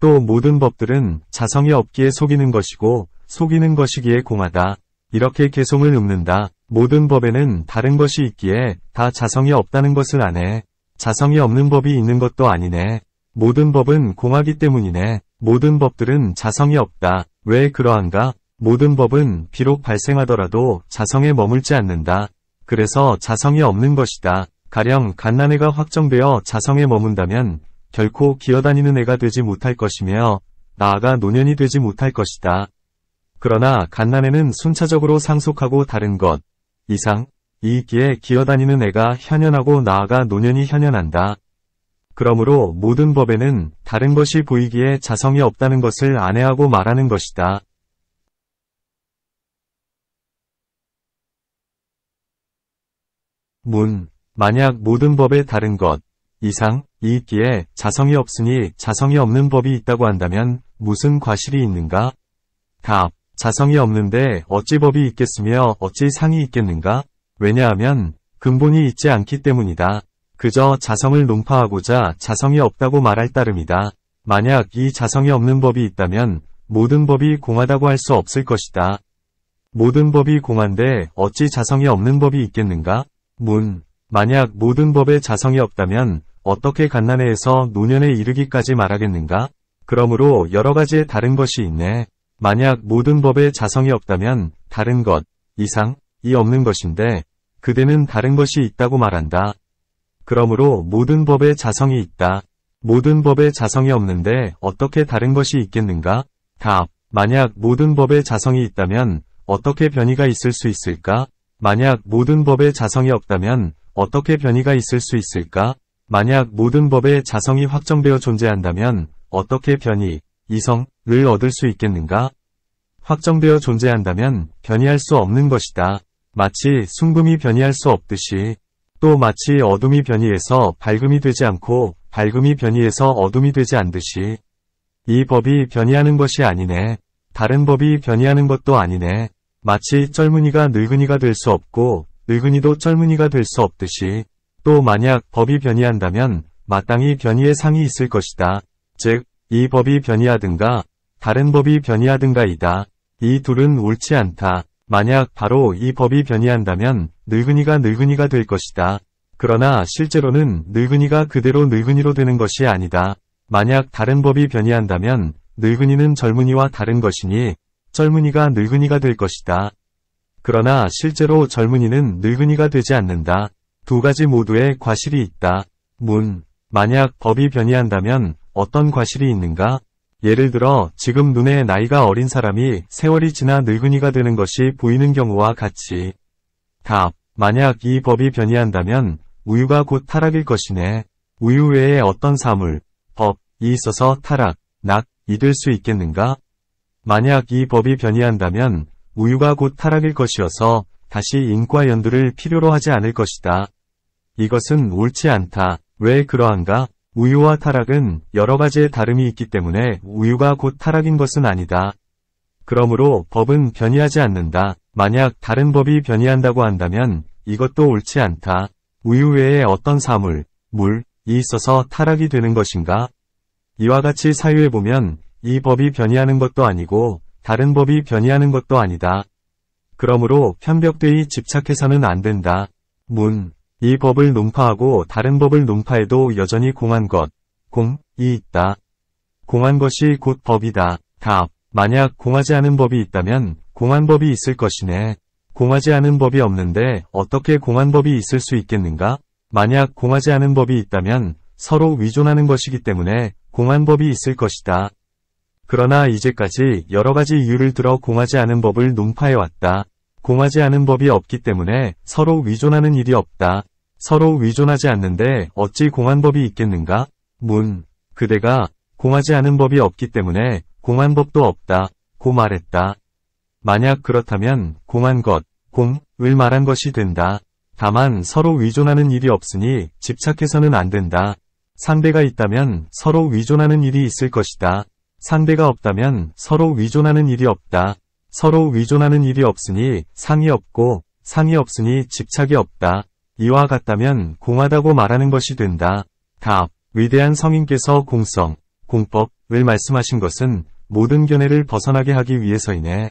또 모든 법들은 자성이 없기에 속이는 것이고 속이는 것이기에 공하다. 이렇게 개송을 읊는다. 모든 법에는 다른 것이 있기에 다 자성이 없다는 것을 아네. 자성이 없는 법이 있는 것도 아니네. 모든 법은 공하기 때문이네. 모든 법들은 자성이 없다. 왜 그러한가? 모든 법은 비록 발생하더라도 자성에 머물지 않는다. 그래서 자성이 없는 것이다. 가령 갓난애가 확정되어 자성에 머문다면 결코 기어다니는 애가 되지 못할 것이며 나아가 노년이 되지 못할 것이다. 그러나 갓난애는 순차적으로 상속하고 다른 것 이상 이 있기에 기어다니는 애가 현현하고 나아가 노년이 현현한다. 그러므로 모든 법에는 다른 것이 보이기에 자성이 없다는 것을 안해하고 말하는 것이다. 문. 만약 모든 법에 다른 것 이상 이 있기에 자성이 없으니 자성이 없는 법이 있다고 한다면 무슨 과실이 있는가? 답. 자성이 없는데 어찌 법이 있겠으며 어찌 상이 있겠는가? 왜냐하면 근본이 있지 않기 때문이다. 그저 자성을 논파하고자 자성이 없다고 말할 따름이다. 만약 이 자성이 없는 법이 있다면 모든 법이 공하다고 할 수 없을 것이다. 모든 법이 공한데 어찌 자성이 없는 법이 있겠는가? 문. 만약 모든 법에 자성이 없다면 어떻게 갓난애에서 노년에 이르기까지 말하겠는가? 그러므로 여러 가지의 다른 것이 있네. 만약 모든 법에 자성이 없다면 다른 것 이상 이 없는 것인데 그대는 다른 것이 있다고 말한다. 그러므로 모든 법에 자성이 있다. 모든 법에 자성이 없는데 어떻게 다른 것이 있겠는가? 답. 만약 모든 법에 자성이 있다면 어떻게 변이가 있을 수 있을까? 만약 모든 법에 자성이 없다면 어떻게 변이가 있을 수 있을까? 만약 모든 법에 자성이 확정되어 존재한다면 어떻게 변이, 이성을 얻을 수 있겠는가? 확정되어 존재한다면 변이할 수 없는 것이다. 마치 순금이 변이할 수 없듯이 또 마치 어둠이 변이해서 밝음이 되지 않고 밝음이 변이해서 어둠이 되지 않듯이 이 법이 변이하는 것이 아니네. 다른 법이 변이하는 것도 아니네. 마치 젊은이가 늙은이가 될 수 없고 늙은이도 젊은이가 될 수 없듯이 또 만약 법이 변이한다면 마땅히 변이의 상이 있을 것이다. 즉, 이 법이 변이하든가 다른 법이 변이하든가이다. 이 둘은 옳지 않다. 만약 바로 이 법이 변이한다면 늙은이가 늙은이가 될 것이다. 그러나 실제로는 늙은이가 그대로 늙은이로 되는 것이 아니다. 만약 다른 법이 변이한다면 늙은이는 젊은이와 다른 것이니 젊은이가 늙은이가 될 것이다. 그러나 실제로 젊은이는 늙은이가 되지 않는다. 두 가지 모두에 과실이 있다. 문. 만약 법이 변이한다면 어떤 과실이 있는가? 예를 들어 지금 눈에 나이가 어린 사람이 세월이 지나 늙은이가 되는 것이 보이는 경우와 같이. 답. 만약 이 법이 변이한다면 우유가 곧 타락일 것이네. 우유 외에 어떤 사물, 법이 있어서 타락, 낙이 될 수 있겠는가? 만약 이 법이 변이한다면 우유가 곧 타락일 것이어서 다시 인과 연두를 필요로 하지 않을 것이다. 이것은 옳지 않다. 왜 그러한가? 우유와 타락은 여러 가지의 다름이 있기 때문에 우유가 곧 타락인 것은 아니다. 그러므로 법은 변이하지 않는다. 만약 다른 법이 변이한다고 한다면 이것도 옳지 않다. 우유 외에 어떤 사물, 물이 있어서 타락이 되는 것인가? 이와 같이 사유해보면 이 법이 변이하는 것도 아니고 다른 법이 변이하는 것도 아니다. 그러므로 편벽되이 집착해서는 안 된다. 문. 이 법을 논파하고 다른 법을 논파해도 여전히 공한 것, 공이 있다. 공한 것이 곧 법이다. 답. 만약 공하지 않은 법이 있다면 공한 법이 있을 것이네. 공하지 않은 법이 없는데 어떻게 공한 법이 있을 수 있겠는가? 만약 공하지 않은 법이 있다면 서로 위존하는 것이기 때문에 공한 법이 있을 것이다. 그러나 이제까지 여러 가지 이유를 들어 공하지 않은 법을 논파해왔다. 공하지 않은 법이 없기 때문에 서로 위존하는 일이 없다. 서로 위존하지 않는데 어찌 공한 법이 있겠는가? 문. 그대가 공하지 않은 법이 없기 때문에 공한 법도 없다. 고 말했다. 만약 그렇다면 공한 것, 공을 말한 것이 된다. 다만 서로 위존하는 일이 없으니 집착해서는 안 된다. 상대가 있다면 서로 위존하는 일이 있을 것이다. 상대가 없다면 서로 위존하는 일이 없다. 서로 위존하는 일이 없으니 상이 없고 상이 없으니 집착이 없다. 이와 같다면 공하다고 말하는 것이 된다. 답. 위대한 성인께서 공성, 공법을 말씀하신 것은 모든 견해를 벗어나게 하기 위해서이네.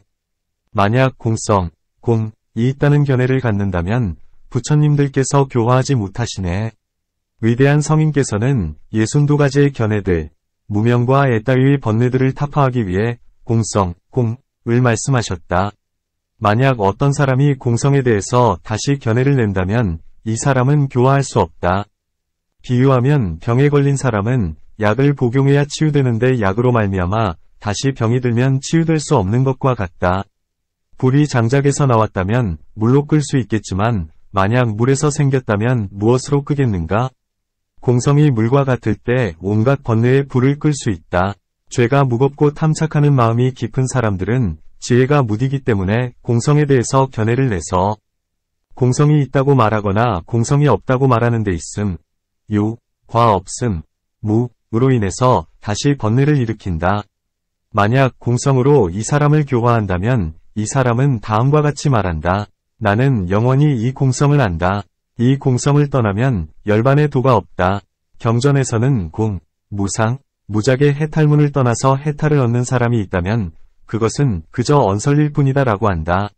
만약 공성, 공이 있다는 견해를 갖는다면 부처님들께서 교화하지 못하시네. 위대한 성인께서는 62가지의 견해들, 무명과 애따위의 번뇌들을 타파하기 위해 공성, 공을 말씀하셨다. 만약 어떤 사람이 공성에 대해서 다시 견해를 낸다면 이 사람은 교화할 수 없다. 비유하면 병에 걸린 사람은 약을 복용해야 치유되는데 약으로 말미암아 다시 병이 들면 치유될 수 없는 것과 같다. 불이 장작에서 나왔다면 물로 끌 수 있겠지만 만약 물에서 생겼다면 무엇으로 끄겠는가? 공성이 물과 같을 때 온갖 번뇌의 불을 끌 수 있다. 죄가 무겁고 탐착하는 마음이 깊은 사람들은 지혜가 무디기 때문에 공성에 대해서 견해를 내서 공성이 있다고 말하거나 공성이 없다고 말하는 데 있음, 유, 과 없음, 무로 인해서 다시 번뇌를 일으킨다. 만약 공성으로 이 사람을 교화한다면 이 사람은 다음과 같이 말한다. 나는 영원히 이 공성을 안다. 이 공성을 떠나면 열반의 도가 없다. 경전에서는 공, 무상, 무작의 해탈문을 떠나서 해탈을 얻는 사람이 있다면 그것은 그저 언설릴 뿐이다 라고 한다.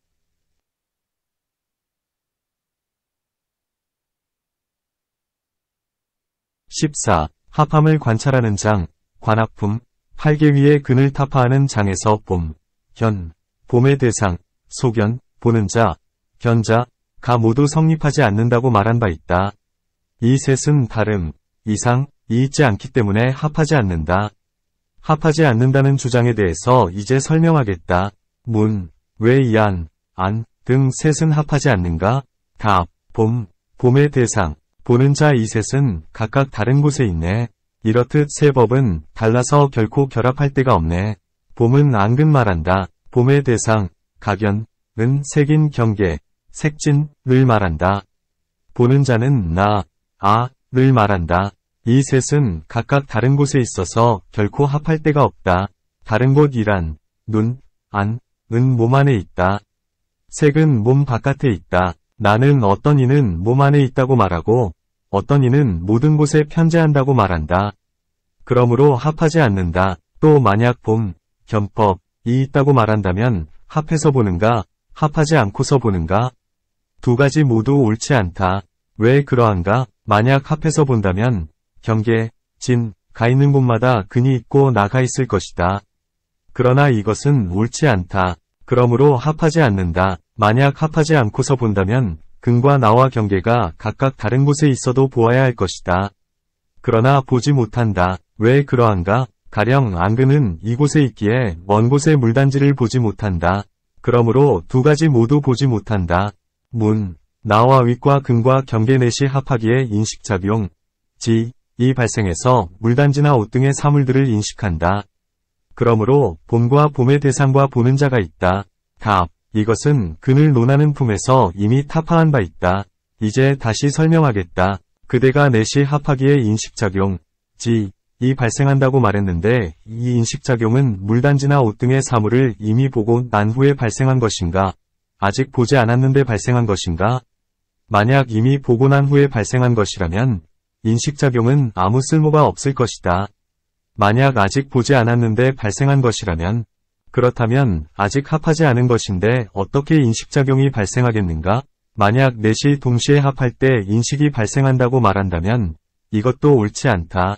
14. 합함을 관찰하는 장, 관합품, 팔개 위에 근을 타파하는 장에서 봄, 견, 봄의 대상, 소견, 보는 자, 견자, 가 모두 성립하지 않는다고 말한 바 있다. 이 셋은 다름, 이상, 이 있지 않기 때문에 합하지 않는다. 합하지 않는다는 주장에 대해서 이제 설명하겠다. 문, 왜 이 안 등 셋은 합하지 않는가? 답, 봄, 봄의 대상, 보는 자 이 셋은 각각 다른 곳에 있네. 이렇듯 세 법은 달라서 결코 결합할 데가 없네. 봄은 안근 말한다. 봄의 대상, 가견은 색인 경계, 색진을 말한다. 보는 자는 나, 아를 말한다. 이 셋은 각각 다른 곳에 있어서 결코 합할 데가 없다. 다른 곳이란 눈, 안은 몸 안에 있다. 색은 몸 바깥에 있다. 나는 어떤 이는 몸 안에 있다고 말하고 어떤 이는 모든 곳에 편재한다고 말한다. 그러므로 합하지 않는다. 또 만약 봄, 견법이 있다고 말한다면 합해서 보는가, 합하지 않고서 보는가? 두 가지 모두 옳지 않다. 왜 그러한가? 만약 합해서 본다면 경계, 진, 가 있는 곳마다 근이 있고 나가 있을 것이다. 그러나 이것은 옳지 않다. 그러므로 합하지 않는다. 만약 합하지 않고서 본다면 근과 나와 경계가 각각 다른 곳에 있어도 보아야 할 것이다. 그러나 보지 못한다. 왜 그러한가? 가령 안근은 이곳에 있기에 먼 곳의 물단지를 보지 못한다. 그러므로 두 가지 모두 보지 못한다. 문, 나와 윗과 근과 경계 넷이 합하기에 인식작용, 이 발생해서 물단지나 옷 등의 사물들을 인식한다. 그러므로 봄과 봄의 대상과 보는 자가 있다. 답. 이것은 근을 논하는 품에서 이미 타파한 바 있다. 이제 다시 설명하겠다. 그대가 넷이 합하기에 인식작용, 이 발생한다고 말했는데 이 인식작용은 물단지나 옷 등의 사물을 이미 보고 난 후에 발생한 것인가? 아직 보지 않았는데 발생한 것인가? 만약 이미 보고 난 후에 발생한 것이라면 인식작용은 아무 쓸모가 없을 것이다. 만약 아직 보지 않았는데 발생한 것이라면 그렇다면 아직 합하지 않은 것인데 어떻게 인식작용이 발생하겠는가? 만약 넷이 동시에 합할 때 인식이 발생한다고 말한다면 이것도 옳지 않다.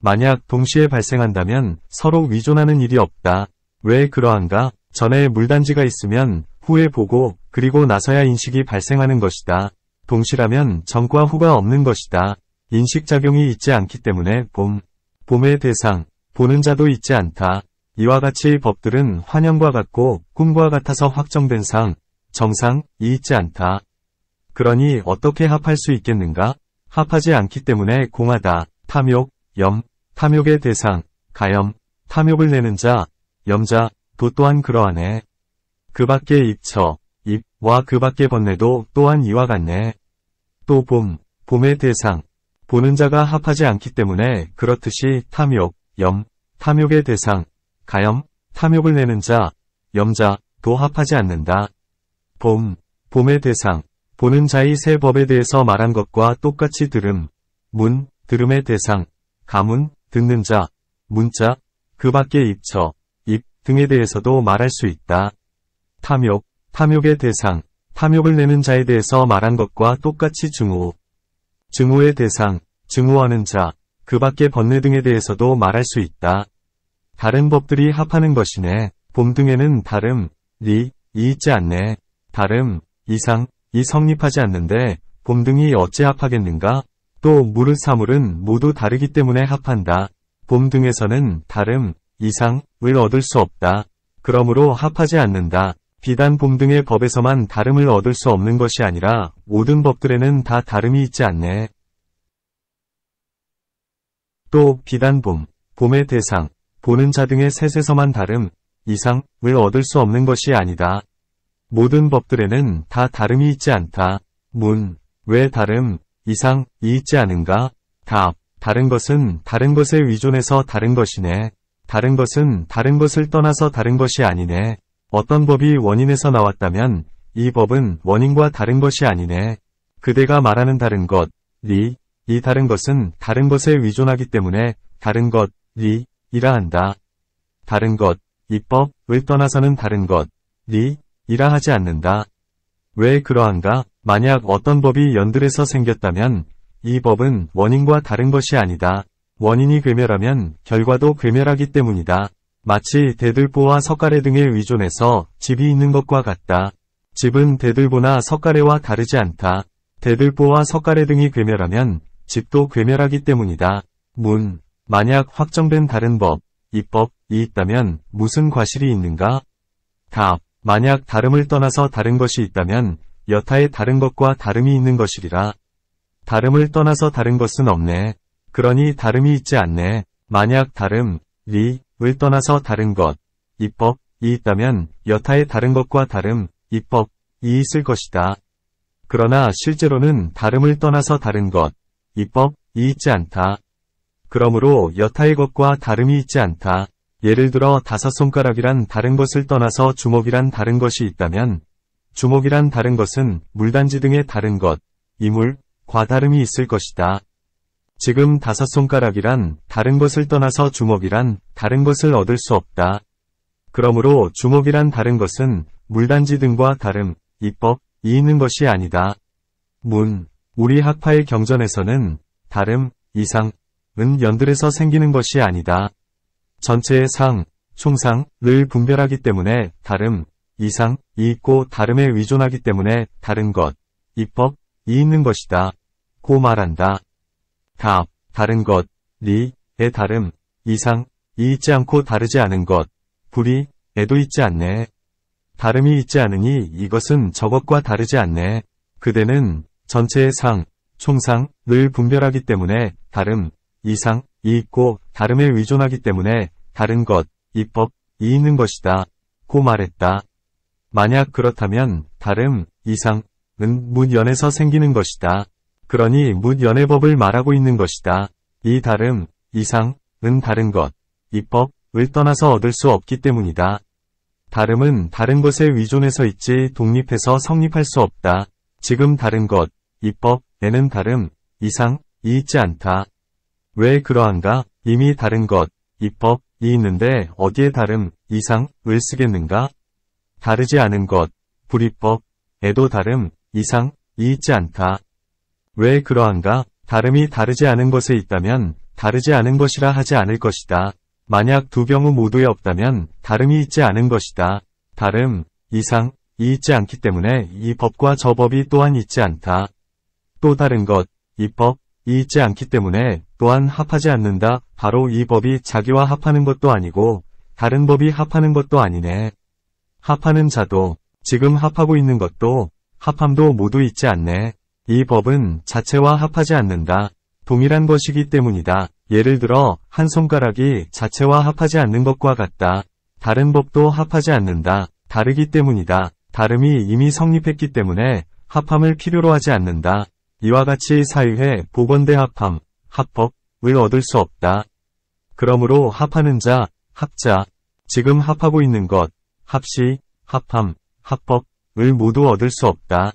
만약 동시에 발생한다면 서로 위존하는 일이 없다. 왜 그러한가? 전에 물단지가 있으면 후에 보고 그리고 나서야 인식이 발생하는 것이다. 동시라면 전과 후가 없는 것이다. 인식작용이 있지 않기 때문에 봄의 대상, 보는 자도 있지 않다. 이와 같이 법들은 환영과 같고 꿈과 같아서 확정된 상, 정상이 있지 않다. 그러니 어떻게 합할 수 있겠는가? 합하지 않기 때문에 공하다. 탐욕, 염, 탐욕의 대상, 가염, 탐욕을 내는 자, 염자, 도 또한 그러하네. 그 밖의 입처, 입과 그 밖의 번뇌도 또한 이와 같네. 또 봄의 대상, 보는 자가 합하지 않기 때문에 그렇듯이 탐욕, 염, 탐욕의 대상, 가염, 탐욕을 내는 자, 염자, 도 합하지 않는다. 봄의 대상, 보는 자의 세 법에 대해서 말한 것과 똑같이 들음, 들음의 대상, 가문, 듣는 자, 문자, 그 밖의 입처, 입 등에 대해서도 말할 수 있다. 탐욕의 대상, 탐욕을 내는 자에 대해서 말한 것과 똑같이 증오의 대상, 증오하는 자, 그 밖의 번뇌 등에 대해서도 말할 수 있다. 다른 법들이 합하는 것이네. 봄 등에는 다름, 이 있지 않네. 다름, 이상, 이 성립하지 않는데 봄 등이 어찌 합하겠는가? 또 무릇 사물은 모두 다르기 때문에 합한다. 봄 등에서는 다름, 이상을 얻을 수 없다. 그러므로 합하지 않는다. 비단 봄 등의 법에서만 다름을 얻을 수 없는 것이 아니라 모든 법들에는 다 다름이 있지 않네. 또 비단 봄의 대상, 보는 자 등의 셋에서만 다름, 이상을 얻을 수 없는 것이 아니다. 모든 법들에는 다 다름이 있지 않다. 왜 다름, 이상이 있지 않은가? 답, 다른 것은 다른 것에 의존해서 다른 것이네. 다른 것은 다른 것을 떠나서 다른 것이 아니네. 어떤 법이 원인에서 나왔다면 이 법은 원인과 다른 것이 아니네. 그대가 말하는 다른 것, 이 다른 것은 다른 것에 의존하기 때문에 다른 것이라 한다. 다른 것, 이법을 떠나서는 다른 것이라 하지 않는다. 왜 그러한가? 만약 어떤 법이 연들에서 생겼다면 이 법은 원인과 다른 것이 아니다. 원인이 괴멸하면 결과도 괴멸하기 때문이다. 마치 대들보와 석가래 등에 의존해서 집이 있는 것과 같다. 집은 대들보나 석가래와 다르지 않다. 대들보와 석가래 등이 괴멸하면 집도 괴멸하기 때문이다. 만약 확정된 다른 법, 이법이 있다면 무슨 과실이 있는가? 답, 만약 다름을 떠나서 다른 것이 있다면 여타의 다른 것과 다름이 있는 것이리라. 다름을 떠나서 다른 것은 없네. 그러니 다름이 있지 않네. 만약 다름, 을 떠나서 다른 것, 이법이 있다면 여타의 다른 것과 다름, 이법이 있을 것이다. 그러나 실제로는 다름을 떠나서 다른 것, 이법이 있지 않다. 그러므로 여타의 것과 다름이 있지 않다. 예를 들어 5손가락이란 다른 것을 떠나서 주먹이란 다른 것이 있다면 주먹이란 다른 것은 물단지 등의 다른 것, 이물과 다름이 있을 것이다. 지금 5손가락이란 다른 것을 떠나서 주먹이란 다른 것을 얻을 수 없다. 그러므로 주먹이란 다른 것은 물단지 등과 다름, 이법이 있는 것이 아니다. 우리 학파의 경전에서는 다름, 이상은 연들에서 생기는 것이 아니다. 전체의 상, 총상을 분별하기 때문에 다름, 이상이 있고 다름에 의존하기 때문에 다른 것, 이법이 있는 것이다. 고 말한다. 답, 다른 것, 의 다름, 이상이 있지 않고 다르지 않은 것, 에도 있지 않네. 다름이 있지 않으니 이것은 저것과 다르지 않네. 그대는 전체의 상, 총상을 분별하기 때문에 다름, 이상이 있고 다름에 의존하기 때문에 다른 것, 이법이 있는 것이다. 고 말했다. 만약 그렇다면 다름, 이상은 묻연에서 생기는 것이다. 그러니 묻연의 법을 말하고 있는 것이다. 이 다름, 이상은 다른 것, 이법을 떠나서 얻을 수 없기 때문이다. 다름은 다른 것에 의존해서 있지 독립해서 성립할 수 없다. 지금 다른 것, 이법에는 다름, 이상이 있지 않다. 왜 그러한가? 이미 다른 것, 이법이 있는데 어디에 다름, 이상을 쓰겠는가? 다르지 않은 것, 불이법에도 다름, 이상이 있지 않다. 왜 그러한가? 다름이 다르지 않은 것에 있다면 다르지 않은 것이라 하지 않을 것이다. 만약 두 경우 모두에 없다면 다름이 있지 않은 것이다. 다름, 이상이 있지 않기 때문에 이 법과 저 법이 또한 있지 않다. 또 다른 것, 이 법이 있지 않기 때문에 또한 합하지 않는다. 바로 이 법이 자기와 합하는 것도 아니고 다른 법이 합하는 것도 아니네. 합하는 자도 지금 합하고 있는 것도 합함도 모두 있지 않네. 이 법은 자체와 합하지 않는다. 동일한 것이기 때문이다. 예를 들어 한 손가락이 자체와 합하지 않는 것과 같다. 다른 법도 합하지 않는다. 다르기 때문이다. 다름이 이미 성립했기 때문에 합함을 필요로 하지 않는다. 이와 같이 사유해 보건대 합함, 합법을 얻을 수 없다. 그러므로 합하는 자, 합자, 지금 합하고 있는 것, 합시, 합함, 합법을 모두 얻을 수 없다.